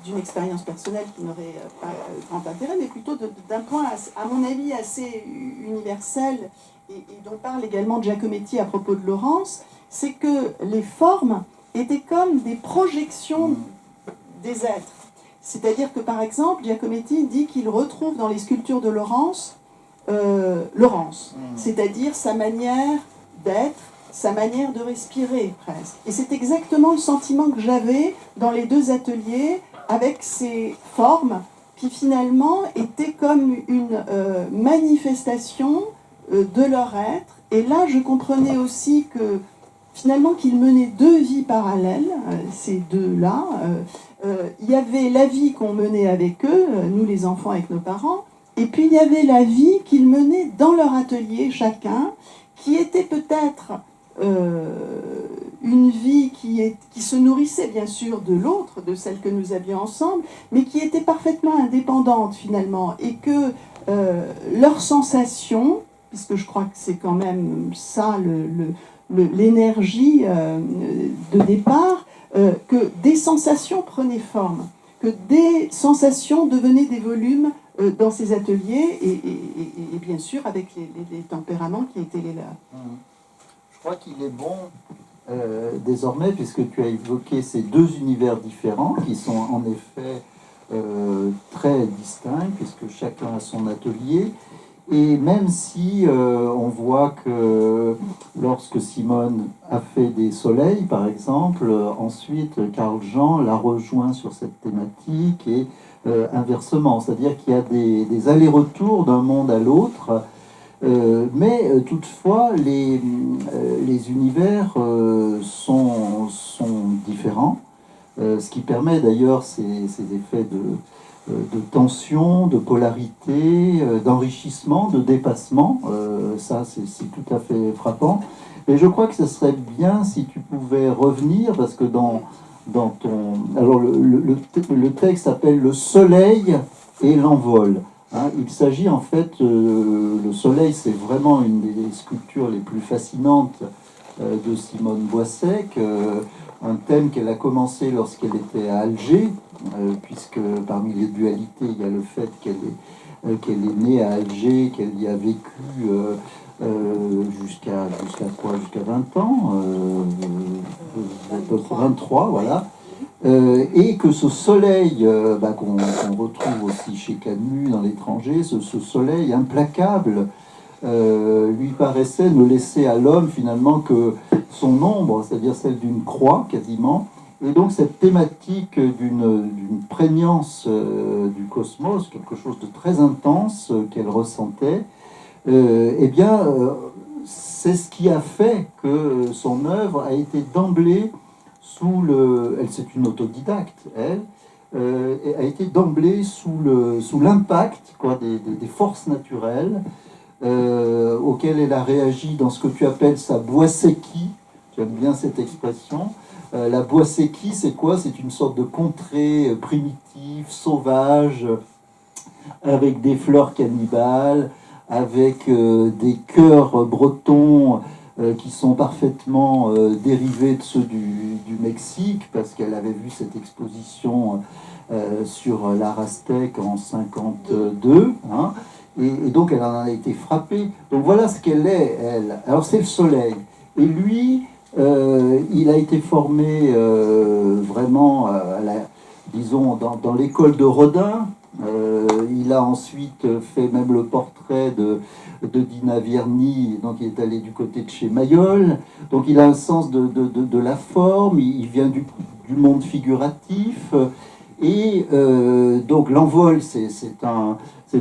d'une expérience personnelle qui n'aurait pas grand intérêt, mais plutôt d'un point, à mon avis, assez universel, et dont parle également Giacometti à propos de Laurence, c'est que les formes étaient comme des projections des êtres. C'est-à-dire que, par exemple, Giacometti dit qu'il retrouve dans les sculptures de Laurence, c'est-à-dire sa manière d'être, sa manière de respirer presque. Et c'est exactement le sentiment que j'avais dans les deux ateliers avec ces formes qui finalement étaient comme une manifestation de leur être. Et là, je comprenais aussi que finalement qu'ils menaient deux vies parallèles, ces deux-là. Il y avait la vie qu'on menait avec eux, nous les enfants avec nos parents, et puis il y avait la vie qu'ils menaient dans leur atelier chacun, qui était peut-être une vie qui se nourrissait bien sûr de l'autre, de celle que nous avions ensemble, mais qui était parfaitement indépendante finalement, et que leurs sensations, puisque je crois que c'est quand même ça l'énergie de départ, que des sensations prenaient forme, que des sensations devenaient des volumes dans ces ateliers, et bien sûr avec les tempéraments qui étaient les leurs. Je crois qu'il est bon désormais, puisque tu as évoqué ces deux univers différents qui sont en effet très distincts, puisque chacun a son atelier. Et même si on voit que lorsque Simone a fait des soleils, par exemple, ensuite Carl Jean l'a rejoint sur cette thématique et inversement, c'est-à-dire qu'il y a des allers-retours d'un monde à l'autre, mais toutefois les univers sont différents, ce qui permet d'ailleurs ces effets de tension, de polarité, d'enrichissement, de dépassement. Ça, c'est tout à fait frappant. Et je crois que ce serait bien si tu pouvais revenir, parce que dans ton... Alors, le texte s'appelle « Le soleil et l'envol ». Hein. Il s'agit en fait, le soleil, c'est vraiment une des sculptures les plus fascinantes de Simone Boissec, un thème qu'elle a commencé lorsqu'elle était à Alger, puisque parmi les dualités, il y a le fait qu'elle est née à Alger, qu'elle y a vécu jusqu'à quoi? Jusqu'à 20 ans, à peu près 23, voilà. Et que ce soleil qu'on retrouve aussi chez Camus dans l'étranger, ce soleil implacable, lui paraissait ne laisser à l'homme finalement que son ombre, c'est-à-dire celle d'une croix quasiment. Et donc cette thématique d'une prégnance du cosmos, quelque chose de très intense qu'elle ressentait, c'est ce qui a fait que son œuvre a été d'emblée c'est une autodidacte, elle, a été d'emblée sous l'impact des forces naturelles auxquelles elle a réagi dans ce que tu appelles sa boisseki. J'aime bien cette expression. La boisseki, c'est quoi? C'est une sorte de contrée primitive, sauvage, avec des fleurs cannibales, avec des chœurs bretons qui sont parfaitement dérivés de ceux du Mexique, parce qu'elle avait vu cette exposition sur l'art aztèque en 52, hein, et donc elle en a été frappée. Donc voilà ce qu'elle est, elle. Alors c'est le soleil. Et lui, il a été formé vraiment, disons, dans l'école de Rodin. Il a ensuite fait même le portrait de Dina Vierny, donc il est allé du côté de chez Mayol. Donc il a un sens de la forme, il vient du monde figuratif. Et donc l'envol, c'est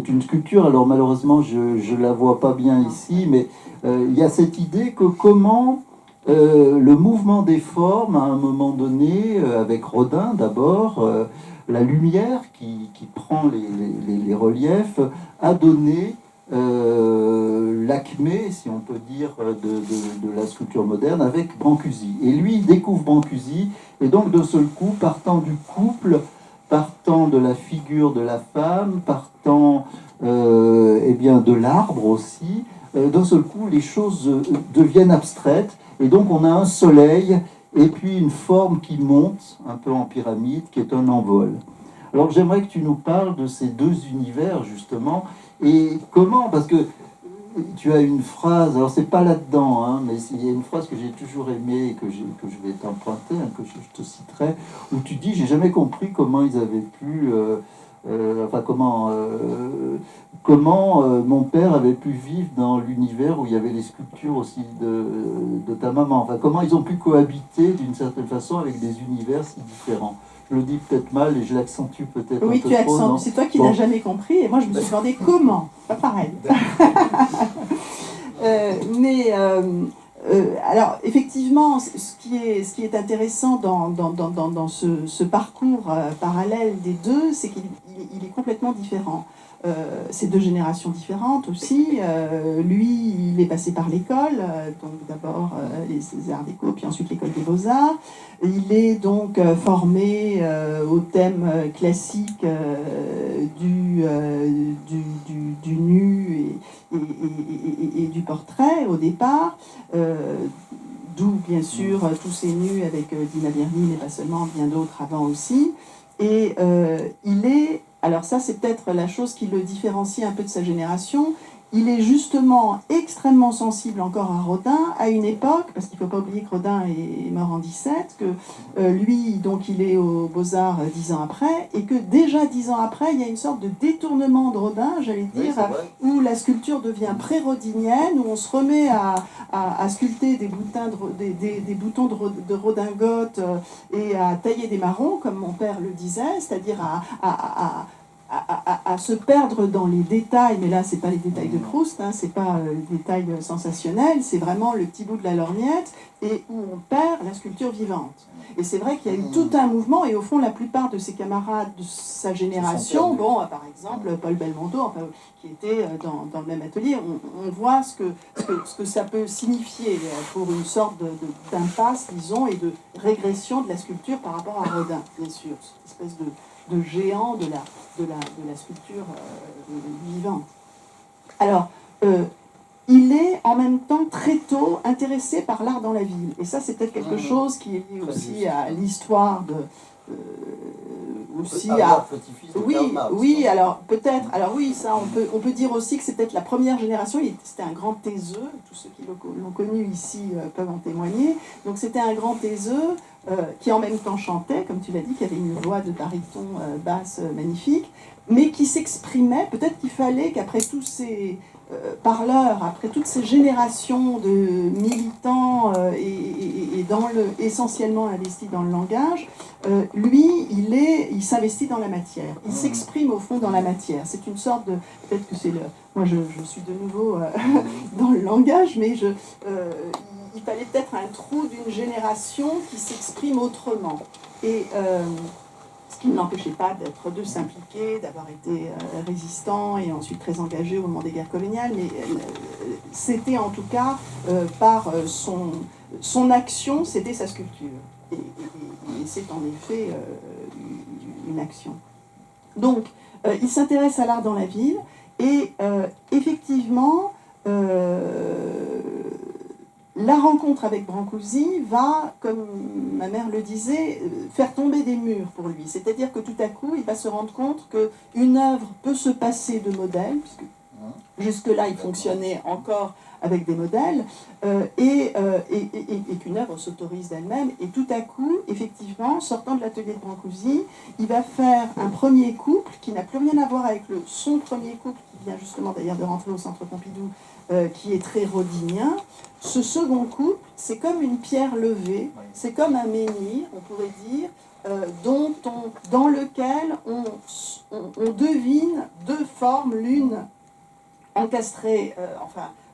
une sculpture. Alors malheureusement, je ne la vois pas bien ici, mais il y a cette idée que comment le mouvement des formes, à un moment donné, avec Rodin d'abord, la lumière qui prend les reliefs, a donné l'acmé, si on peut dire, de la sculpture moderne avec Brancusi. Et lui, il découvre Brancusi, et donc de seul coup, partant du couple, partant de la figure de la femme, partant de l'arbre aussi, d'un seul coup, les choses deviennent abstraites, et donc on a un soleil et puis une forme qui monte un peu en pyramide, qui est un envol. Alors j'aimerais que tu nous parles de ces deux univers justement, et comment, parce que tu as une phrase, alors c'est pas là-dedans, hein, mais il y a une phrase que j'ai toujours aimée et que je vais t'emprunter, hein, que je te citerai, où tu dis, j'ai jamais compris comment ils avaient pu... comment mon père avait pu vivre dans l'univers où il y avait les sculptures aussi de ta maman. Enfin, comment ils ont pu cohabiter d'une certaine façon avec des univers si différents. Je le dis peut-être mal et je l'accentue peut-être oui, un peu tu trop. accentures. C'est toi qui n'as jamais compris et moi je me suis demandé comment. Pas pareil. Alors effectivement, ce qui est intéressant dans ce parcours parallèle des deux, c'est qu'il est complètement différent. C'est deux générations différentes aussi. Lui, il est passé par l'école, donc d'abord les arts déco, puis ensuite l'école des beaux-arts. Il est donc formé au thème classique du nu et du portrait au départ. D'où bien sûr tous ces nus avec Dina Vierny, mais pas seulement, bien d'autres avant aussi. Et il est, alors ça c'est peut-être la chose qui le différencie un peu de sa génération, il est justement extrêmement sensible encore à Rodin, à une époque, parce qu'il ne faut pas oublier que Rodin est mort en 17, que lui, donc il est aux Beaux-Arts 10 ans après, et que déjà 10 ans après, il y a une sorte de détournement de Rodin, j'allais dire, où la sculpture devient pré-rodinienne, où on se remet à sculpter des boutons de redingote et à tailler des marrons, comme mon père le disait, c'est-à-dire à se perdre dans les détails, mais là c'est pas les détails de Proust, hein, c'est pas les détails sensationnels, c'est vraiment le petit bout de la lorgnette et où on perd la sculpture vivante. Et c'est vrai qu'il y a eu tout un mouvement et au fond la plupart de ses camarades de sa génération, bon par exemple Paul Belmondo, enfin, qui était dans le même atelier, on voit ce que ça peut signifier pour une sorte d'impasse, disons, et de régression de la sculpture par rapport à Rodin, bien sûr, cette espèce de géant de la sculpture vivante. Alors, il est en même temps très tôt intéressé par l'art dans la ville. Et ça, c'est peut-être quelque chose qui est lié aussi à l'histoire de... aussi à... Oui, oui, alors peut-être. Alors oui, ça, on peut dire aussi que c'est peut-être la première génération. C'était un grand taiseux. Tous ceux qui l'ont connu ici peuvent en témoigner. Donc c'était un grand taiseux qui en même temps chantait, comme tu l'as dit, qui avait une voix de baryton basse magnifique, mais qui s'exprimait. Peut-être qu'il fallait qu'après tous ces parleurs, après toutes ces générations de militants et essentiellement investis dans le langage, lui, il s'investit dans la matière. Il s'exprime au fond dans la matière. C'est une sorte de... Peut-être que c'est le... Moi, je suis de nouveau dans le langage, mais il fallait peut-être un trou d'une génération qui s'exprime autrement. Et... ce qui ne l'empêchait pas de s'impliquer, d'avoir été résistant et ensuite très engagé au moment des guerres coloniales, mais c'était en tout cas par son action, c'était sa sculpture. Et c'est en effet une action. Donc, il s'intéresse à l'art dans la ville et effectivement, la rencontre avec Brancusi va, comme ma mère le disait, faire tomber des murs pour lui. C'est-à-dire que tout à coup, il va se rendre compte qu'une œuvre peut se passer de modèle, puisque jusque-là, il fonctionnait encore avec des modèles, et qu'une œuvre s'autorise d'elle-même. Et tout à coup, effectivement, sortant de l'atelier de Brancusi, il va faire un premier couple qui n'a plus rien à voir avec son premier couple, qui vient justement d'ailleurs de rentrer au Centre Pompidou, qui est très rodinien. Ce second couple, c'est comme une pierre levée, c'est comme un menhir, on pourrait dire, dans lequel on devine deux formes, l'une encastrée,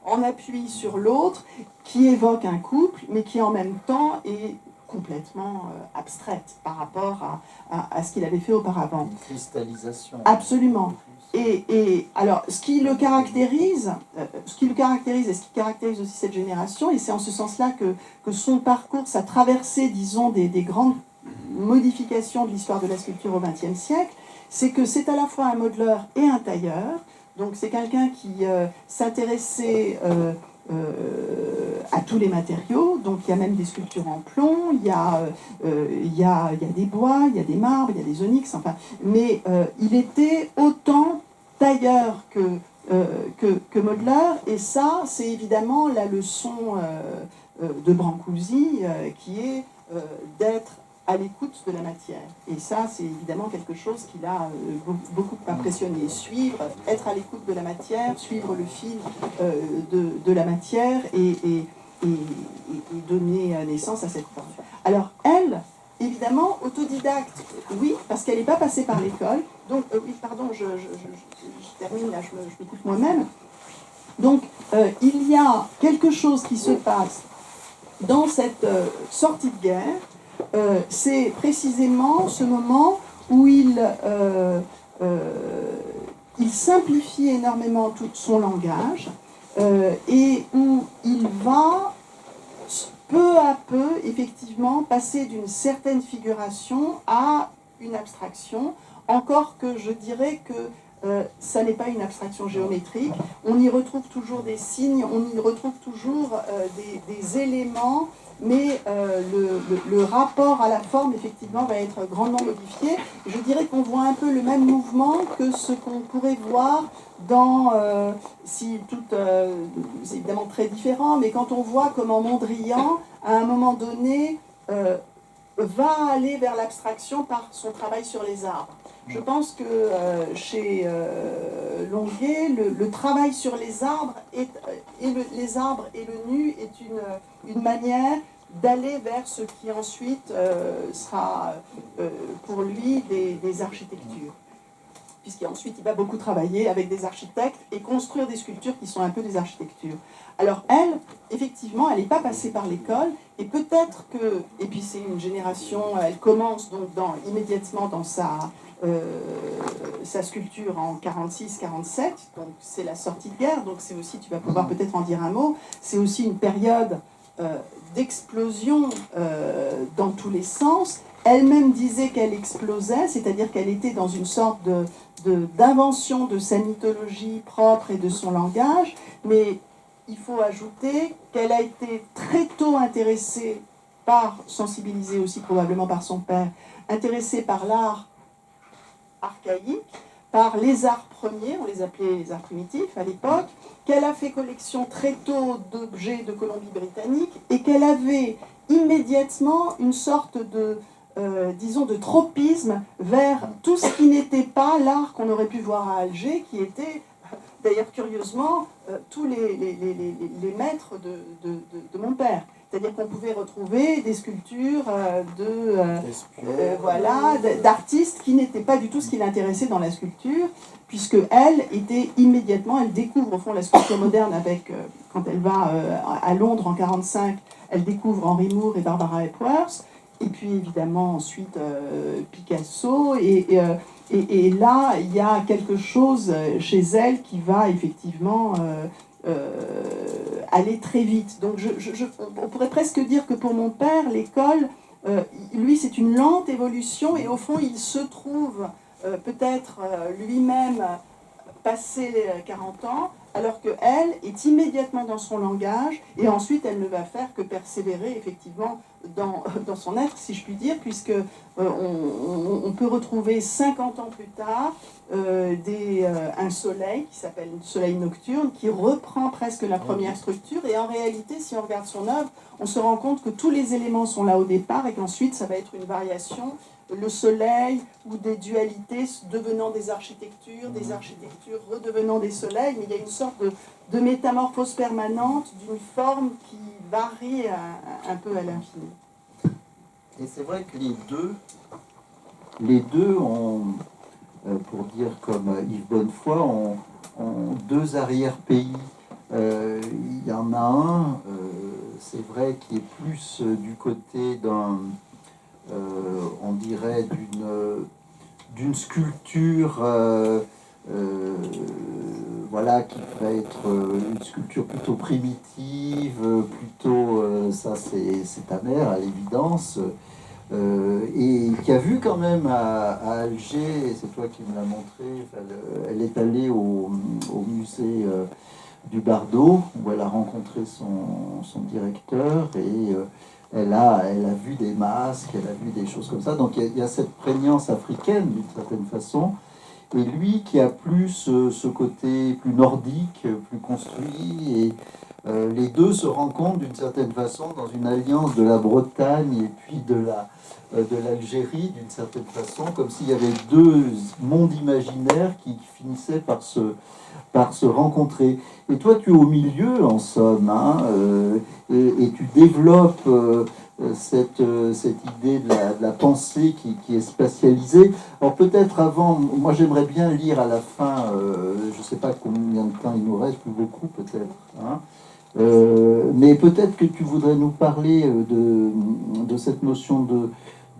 en appui sur l'autre, qui évoque un couple, mais qui en même temps est complètement abstraite par rapport à ce qu'il avait fait auparavant. Une cristallisation. Absolument. Et alors, ce qui le caractérise et ce qui caractérise aussi cette génération, et c'est en ce sens-là que son parcours, sa traversée, disons, des grandes modifications de l'histoire de la sculpture au XXe siècle, c'est que c'est à la fois un modeleur et un tailleur. Donc c'est quelqu'un qui s'intéressait à tous les matériaux. Donc il y a même des sculptures en plomb, il y a des bois, il y a des marbres, il y a des onyx, enfin, mais il était autant tailleur que modeleur, et ça, c'est évidemment la leçon de Brancusi, qui est d'être à l'écoute de la matière. Et ça, c'est évidemment quelque chose qui l'a beaucoup impressionné. Être à l'écoute de la matière, suivre le fil de la matière et donner naissance à cette forme. Alors, elle, évidemment, autodidacte, oui, parce qu'elle n'est pas passée par l'école. Donc, oui, pardon, je termine là, je me coupe moi-même. Donc, il y a quelque chose qui se passe dans cette sortie de guerre. C'est précisément ce moment où il simplifie énormément tout son langage et où il va peu à peu, effectivement, passer d'une certaine figuration à une abstraction, encore que je dirais que ça n'est pas une abstraction géométrique. On y retrouve toujours des signes, on y retrouve toujours des éléments, mais le rapport à la forme, effectivement, va être grandement modifié. Je dirais qu'on voit un peu le même mouvement que ce qu'on pourrait voir dans, c'est évidemment très différent, mais quand on voit comment Mondrian, à un moment donné, va aller vers l'abstraction par son travail sur les arbres. Je pense que chez Longuet, le travail sur les arbres les arbres et le nu est une manière d'aller vers ce qui ensuite sera pour lui des architectures. Puisqu'ensuite il va beaucoup travailler avec des architectes et construire des sculptures qui sont un peu des architectures. Alors elle, effectivement, elle n'est pas passée par l'école, et peut-être que, et puis c'est une génération, elle commence donc immédiatement dans sa sculpture en 46-47, donc c'est la sortie de guerre, donc c'est aussi, tu vas pouvoir peut-être en dire un mot, c'est aussi une période d'explosion dans tous les sens, elle-même disait qu'elle explosait, c'est-à-dire qu'elle était dans une sorte d'invention de sa mythologie propre et de son langage, mais il faut ajouter qu'elle a été très tôt intéressée sensibilisée aussi probablement par son père, intéressée par l'art archaïque, par les arts premiers, on les appelait les arts primitifs à l'époque, qu'elle a fait collection très tôt d'objets de Colombie-Britannique et qu'elle avait immédiatement une sorte disons, de tropisme vers tout ce qui n'était pas l'art qu'on aurait pu voir à Alger, qui était, d'ailleurs curieusement, tous les maîtres de mon père. C'est-à-dire qu'on pouvait retrouver des sculptures d'artistes qui n'étaient pas du tout ce qui l'intéressait dans la sculpture, puisque elle découvre au fond la sculpture moderne quand elle va à Londres en 1945, elle découvre Henry Moore et Barbara Hepworth, et puis évidemment ensuite Picasso, et là il y a quelque chose chez elle qui va effectivement aller très vite. Donc on pourrait presque dire que pour mon père, l'école, lui, c'est une lente évolution, et au fond, il se trouve peut-être lui-même passé 40 ans, alors qu'elle est immédiatement dans son langage, et ensuite elle ne va faire que persévérer effectivement dans son être, si je puis dire, puisque on peut retrouver 50 ans plus tard un soleil qui s'appelle Soleil nocturne, qui reprend presque la première structure, et en réalité, si on regarde son œuvre, on se rend compte que tous les éléments sont là au départ, et qu'ensuite ça va être une variation, le soleil, ou des dualités devenant des architectures redevenant des soleils, mais il y a une sorte de métamorphose permanente d'une forme qui varie un peu à l'infini. Et c'est vrai que les deux ont, pour dire comme Yves Bonnefoy, ont deux arrière-pays. Il y en a un, c'est vrai, qui est plus du côté on dirait, d'une sculpture, voilà, qui va être une sculpture plutôt primitive, plutôt, ça c'est ta mère à l'évidence, et qui a vu quand même à Alger, et c'est toi qui me l'as montré, elle est allée au musée du Bardo, où elle a rencontré son directeur, et elle a vu des masques, elle a vu des choses comme ça. Donc il y a cette prégnance africaine d'une certaine façon. Et lui qui a plus ce côté plus nordique, plus construit, et les deux se rencontrent d'une certaine façon dans une alliance de la Bretagne et puis de l'Algérie d'une certaine façon, comme s'il y avait deux mondes imaginaires qui finissaient par se rencontrer. Et toi, tu es au milieu, en somme, hein, et tu développes cette idée de la pensée qui est spatialisée. Alors peut-être avant, moi j'aimerais bien lire à la fin, je ne sais pas combien de temps il nous reste, plus beaucoup peut-être, hein, mais peut-être que tu voudrais nous parler de cette notion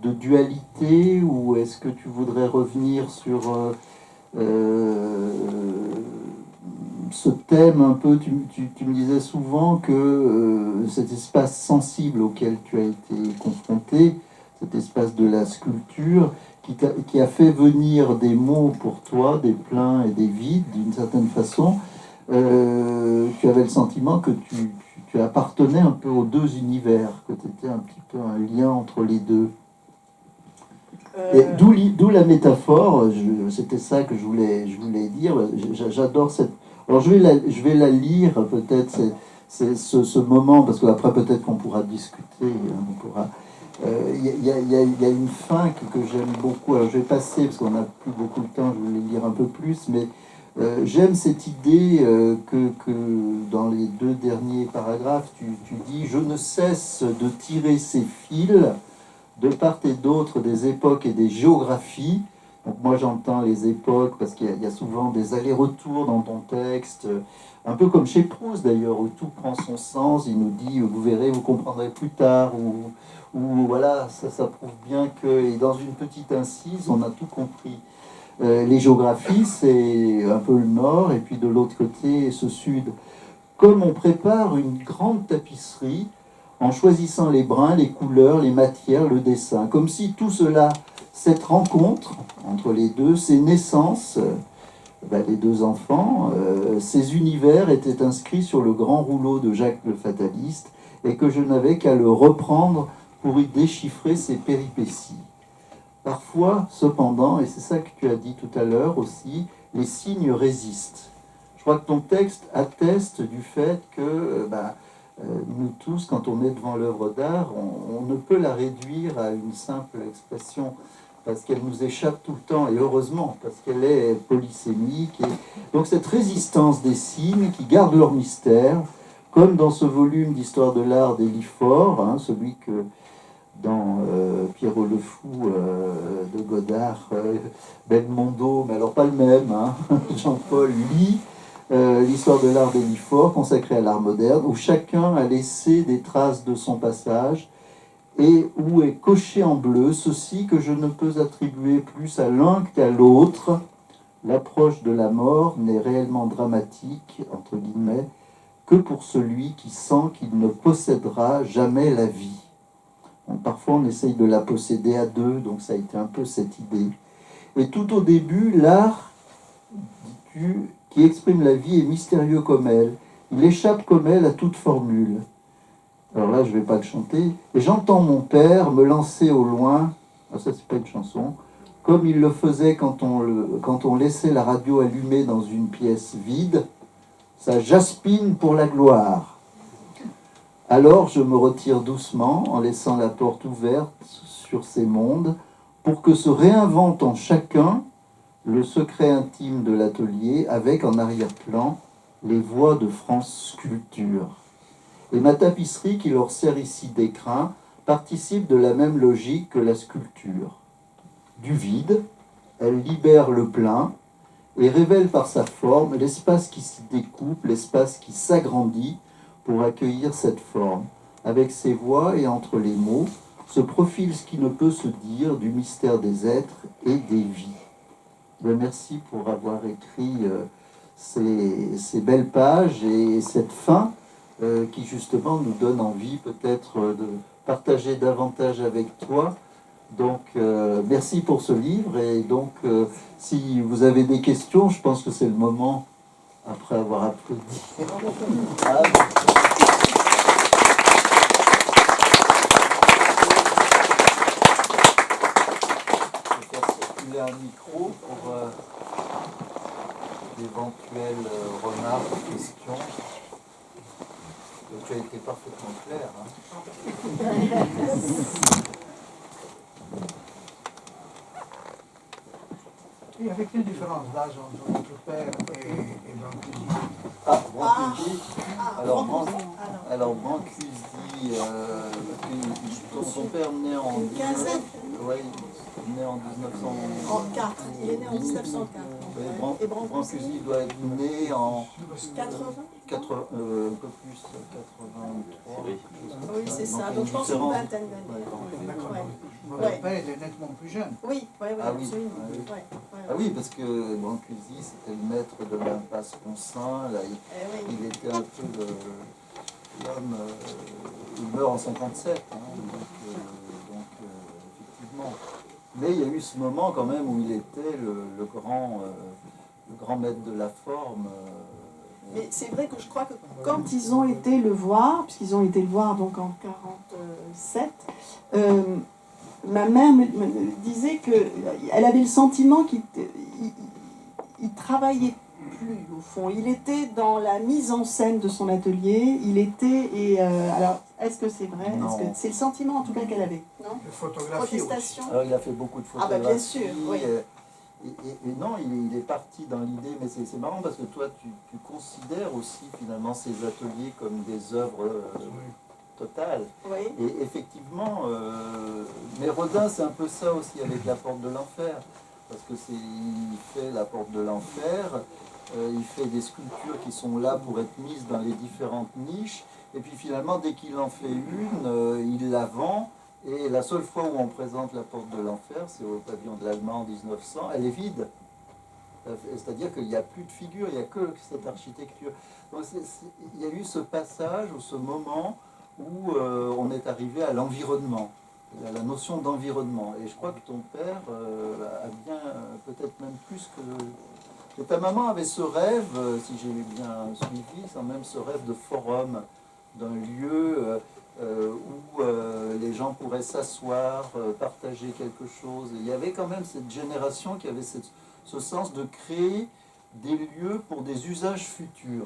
de dualité, ou est-ce que tu voudrais revenir sur ce thème un peu, tu me disais souvent que cet espace sensible auquel tu as été confronté, cet espace de la sculpture, qui a fait venir des mots pour toi, des pleins et des vides, d'une certaine façon, tu avais le sentiment que tu appartenais un peu aux deux univers, que tu étais un petit peu un lien entre les deux. D'où la métaphore, c'était ça que je voulais dire. J'adore cette. Alors je vais la lire peut-être, c'est ce moment, parce qu'après peut-être qu'on pourra discuter. On pourra. Il y a une fin que j'aime beaucoup. Alors je vais passer parce qu'on n'a plus beaucoup de temps. Je voulais lire un peu plus, mais j'aime cette idée que dans les deux derniers paragraphes, tu dis: je ne cesse de tirer ces fils de part et d'autre des époques et des géographies. Donc moi j'entends les époques parce qu'il y a souvent des allers-retours dans ton texte, un peu comme chez Proust d'ailleurs, où tout prend son sens. Il nous dit: vous verrez, vous comprendrez plus tard, ou voilà, ça prouve bien que, et dans une petite incise, on a tout compris. Les géographies, c'est un peu le nord, et puis de l'autre côté, ce sud. Comme on prépare une grande tapisserie en choisissant les brins, les couleurs, les matières, le dessin. Comme si tout cela, cette rencontre entre les deux, ces naissances, les deux enfants, ces univers étaient inscrits sur le grand rouleau de Jacques le Fataliste et que je n'avais qu'à le reprendre pour y déchiffrer ses péripéties. Parfois, cependant, et c'est ça que tu as dit tout à l'heure aussi, les signes résistent. Je crois que ton texte atteste du fait que nous tous, quand on est devant l'œuvre d'art, on ne peut la réduire à une simple expression parce qu'elle nous échappe tout le temps, et heureusement, parce qu'elle est polysémique. Et donc cette résistance des signes qui gardent leur mystère, comme dans ce volume d'histoire de l'art d'Élie Faure, celui que dans Pierrot le Fou de Godard, Belmondo, mais alors pas le même, Jean-Paul lit l'histoire de l'art d'Élie Faure, consacrée à l'art moderne, où chacun a laissé des traces de son passage, et où est coché en bleu ceci que je ne peux attribuer plus à l'un qu'à l'autre. L'approche de la mort n'est réellement dramatique, entre guillemets, que pour celui qui sent qu'il ne possédera jamais la vie. Donc, parfois on essaye de la posséder à deux, donc ça a été un peu cette idée. Et tout au début, l'art, dis-tu, qui exprime la vie est mystérieux comme elle. Il échappe comme elle à toute formule. Alors là, je ne vais pas le chanter. Et j'entends mon père me lancer au loin, ça c'est pas une chanson, comme il le faisait quand on laissait la radio allumée dans une pièce vide, ça jaspine pour la gloire. Alors je me retire doucement en laissant la porte ouverte sur ces mondes pour que se réinvente en chacun le secret intime de l'atelier avec en arrière-plan les voix de France Sculpture. Et ma tapisserie qui leur sert ici d'écrin participe de la même logique que la sculpture. Du vide, elle libère le plein et révèle par sa forme l'espace qui s'y découpe, l'espace qui s'agrandit pour accueillir cette forme. Avec ses voix et entre les mots, se profile ce qui ne peut se dire du mystère des êtres et des vies. Merci pour avoir écrit ces belles pages et cette fin qui justement nous donne envie peut-être de partager davantage avec toi. Donc merci pour ce livre et donc si vous avez des questions, je pense que c'est le moment après avoir applaudi. Je vais faire circuler un micro pour d'éventuelles remarques ou questions. Tu as été parfaitement clair. Et avec quelle différence d'âge entre votre père et Brancusi? Brancusi. Alors Brancusi, ton père né en... Une quinzaine. Oui, né en 1904. Il est né en 1904. Et Brancusi doit être né en 80. Un peu plus, 83. Oui, c'est ça. Donc je pense une vingtaine d'années. Votre père était nettement plus jeune. Oui, absolument. Ah oui, parce que Brancusi, c'était le maître de l'impasse Poncin. Là, il était un peu l'homme. Il meurt en 57. Donc effectivement. Mais il y a eu ce moment quand même où il était le grand maître de la forme. Mais c'est vrai que je crois que quand ils ont été le voir, puisqu'ils ont été le voir donc en 47, ma mère me disait qu'elle avait le sentiment qu'il travaillait plus au fond. Il était dans la mise en scène de son atelier. Il était alors est-ce que c'est vrai? Est-ce que c'est le sentiment en tout cas qu'elle avait? Non. De photographie Protestation. Alors il a fait beaucoup de photographies. Ah bah bien sûr. Oui. Et non, il est parti dans l'idée, mais c'est marrant parce que toi, tu considères aussi finalement ces ateliers comme des œuvres totales. Oui. Et effectivement, mais Rodin, c'est un peu ça aussi avec la porte de l'enfer, parce que il fait la porte de l'enfer, il fait des sculptures qui sont là pour être mises dans les différentes niches, et puis finalement, dès qu'il en fait une, il la vend. Et la seule fois où on présente la porte de l'enfer, c'est au pavillon de l'Allemand en 1900, elle est vide. C'est-à-dire qu'il n'y a plus de figure, il n'y a que cette architecture. Donc il y a eu ce passage ou ce moment où on est arrivé à l'environnement, à la notion d'environnement. Et je crois que ton père a bien, peut-être même plus que ta maman avait ce rêve, si j'ai bien suivi, sans même ce rêve de forum, d'un lieu où les gens pourraient s'asseoir, partager quelque chose. Et il y avait quand même cette génération qui avait ce sens de créer des lieux pour des usages futurs,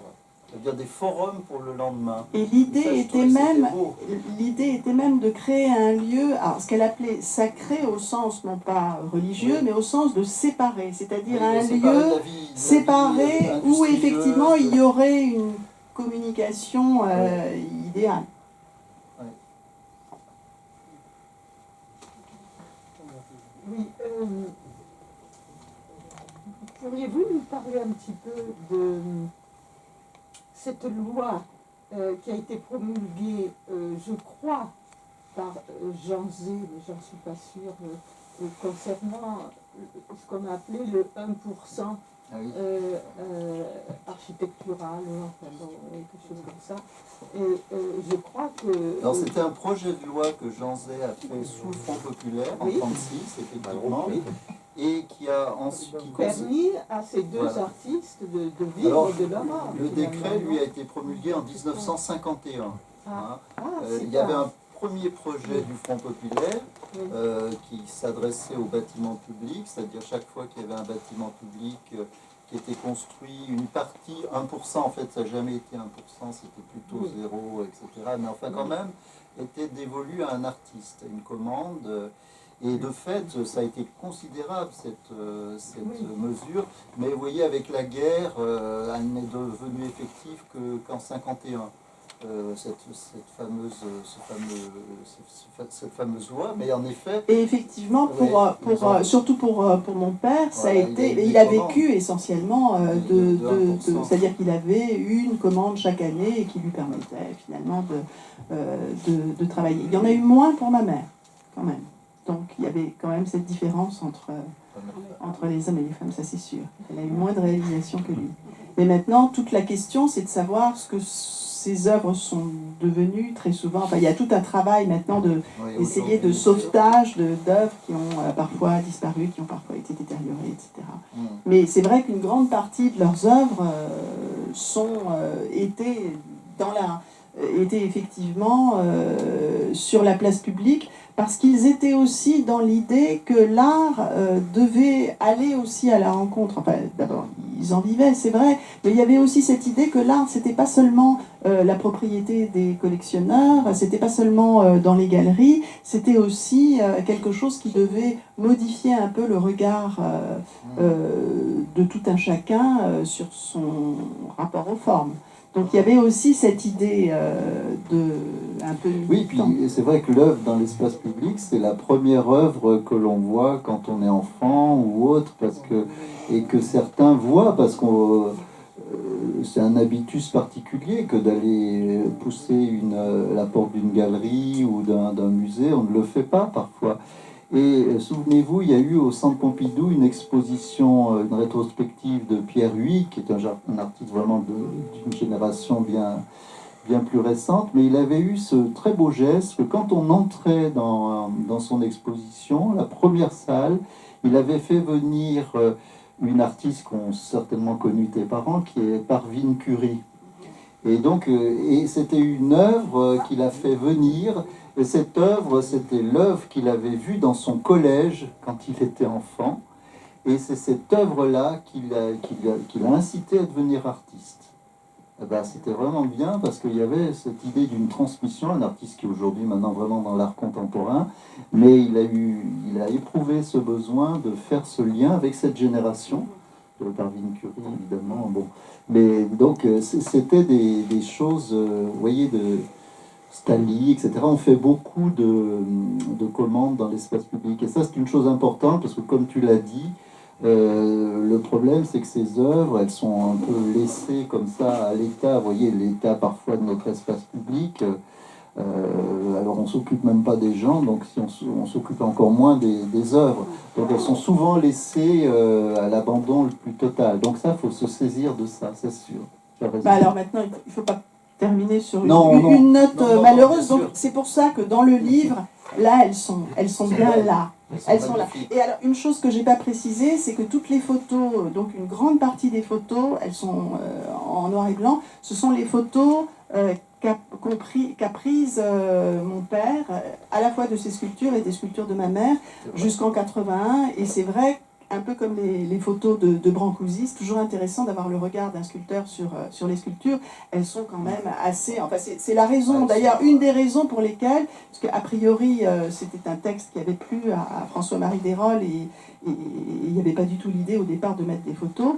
c'est-à-dire des forums pour le lendemain. Et l'idée Ça, je était trouvais que c'était même, beau. de créer un lieu, alors ce qu'elle appelait sacré au sens non pas religieux, Oui. mais au sens de séparer, c'est-à-dire Oui, un séparer de lieu la vie séparé où industrieuse. effectivement il y aurait une communication idéale. Oui, pourriez-vous nous parler un petit peu de cette loi qui a été promulguée, je crois, par Jean Zé, mais j'en suis pas sûre, concernant ce qu'on a appelé le 1% Ah oui. architectural, enfin bon, quelque chose comme ça. Et je crois que... Alors c'était un projet de loi que Jean Zay a fait sous le Front Populaire en Oui. 1936, effectivement, Oui. et qui a ensuite permis à ces deux Voilà. artistes de vivre Alors, de leur art. le finalement. décret lui a été promulgué en 1951. Ah, hein. c'est Il y avait pas- un premier projet du Front Populaire Oui. qui s'adressait aux bâtiments publics, c'est-à-dire chaque fois qu'il y avait un bâtiment public qui était construit, une partie, 1%, en fait ça n'a jamais été 1%, c'était plutôt Oui. 0, etc. Mais enfin quand Oui. même, était dévolu à un artiste, une commande. Et de fait, ça a été considérable cette Oui. mesure. Mais vous voyez, avec la guerre, elle n'est devenue effective qu'en 51. Cette fameuse loi, mais en effet, Et effectivement, surtout pour mon père, ça a Voilà, été, il a a eu des commandes. vécu essentiellement De 1%. c'est-à-dire qu'il avait une commande chaque année et qui lui permettait finalement de travailler. Il y en a eu moins pour ma mère, quand même. Donc il y avait quand même cette différence entre les hommes et les femmes, ça c'est sûr. Elle a eu moins de réalisations que lui. Mais maintenant, toute la question, c'est de savoir ce que ces œuvres sont devenues très souvent. Enfin, il y a tout un travail maintenant d'essayer de sauvetage d'œuvres qui ont parfois disparu, qui ont parfois été détériorées, etc. Mais c'est vrai qu'une grande partie de leurs œuvres étaient effectivement sur la place publique, parce qu'ils étaient aussi dans l'idée que l'art devait aller aussi à la rencontre. Enfin, d'abord, ils en vivaient, c'est vrai, mais il y avait aussi cette idée que l'art, c'était pas seulement la propriété des collectionneurs, c'était pas seulement dans les galeries, c'était aussi quelque chose qui devait modifier un peu le regard de tout un chacun sur son rapport aux formes. Donc il y avait aussi cette idée un peu Oui, militante. puis c'est vrai que l'œuvre dans l'espace public, c'est la première œuvre que l'on voit quand on est enfant ou autre, et que certains voient, parce que c'est un habitus particulier que d'aller pousser la porte d'une galerie ou d'un musée, on ne le fait pas parfois. Et souvenez-vous, il y a eu au Centre Pompidou une exposition, une rétrospective de Pierre Huy, qui est un artiste vraiment d'une génération bien plus récente, mais il avait eu ce très beau geste que quand on entrait dans son exposition, la première salle, il avait fait venir une artiste qu'ont certainement connue tes parents, qui est Parveen Curie. Et donc, c'était une œuvre qu'il a fait venir, et cette œuvre, c'était l'œuvre qu'il avait vue dans son collège quand il était enfant, et c'est cette œuvre-là qui l'a incité à devenir artiste. Eh ben, c'était vraiment bien parce qu'il y avait cette idée d'une transmission, un artiste qui est aujourd'hui maintenant vraiment dans l'art contemporain, mais il a éprouvé ce besoin de faire ce lien avec cette génération, de Parveen Curie évidemment, bon. Mais donc c'était des choses, vous voyez, de Stali, etc. On fait beaucoup de commandes dans l'espace public, et ça c'est une chose importante parce que comme tu l'as dit, le problème, c'est que ces œuvres, elles sont un peu laissées comme ça à l'état, vous voyez, l'état parfois de notre espace public. Alors on s'occupe même pas des gens, donc si on s'occupe encore moins des œuvres. Donc elles sont souvent laissées à l'abandon le plus total. Donc ça, il faut se saisir de ça, c'est sûr. Tu as raison. Alors maintenant, il ne faut pas terminer sur une, Non, non. une note Non, non, malheureuse. bien Donc sûr. c'est pour ça que dans le livre, là, elles sont bien belles. là. Elles sont là. magnifiques. Et alors, une chose que j'ai pas précisée, c'est que toutes les photos, donc une grande partie des photos, elles sont en noir et blanc. Ce sont les photos qu'a prises mon père, à la fois de ses sculptures et des sculptures de ma mère, jusqu'en 81. Et c'est vrai, un peu comme les photos de Brancusi, c'est toujours intéressant d'avoir le regard d'un sculpteur sur les sculptures. Elles sont quand même assez... Enfin, c'est la raison, d'ailleurs, une des raisons pour lesquelles, parce qu'a priori, c'était un texte qui avait plu à François-Marie Desrolles et il n'y avait pas du tout l'idée au départ de mettre des photos.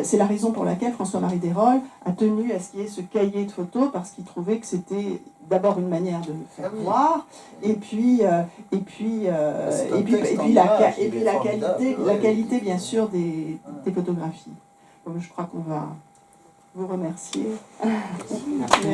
C'est la raison pour laquelle François-Marie Desrolles a tenu à ce qu'il y ait ce cahier de photos, parce qu'il trouvait que c'était d'abord une manière de le faire voir, et puis la qualité bien sûr des photographies. Donc je crois qu'on va vous remercier. Merci.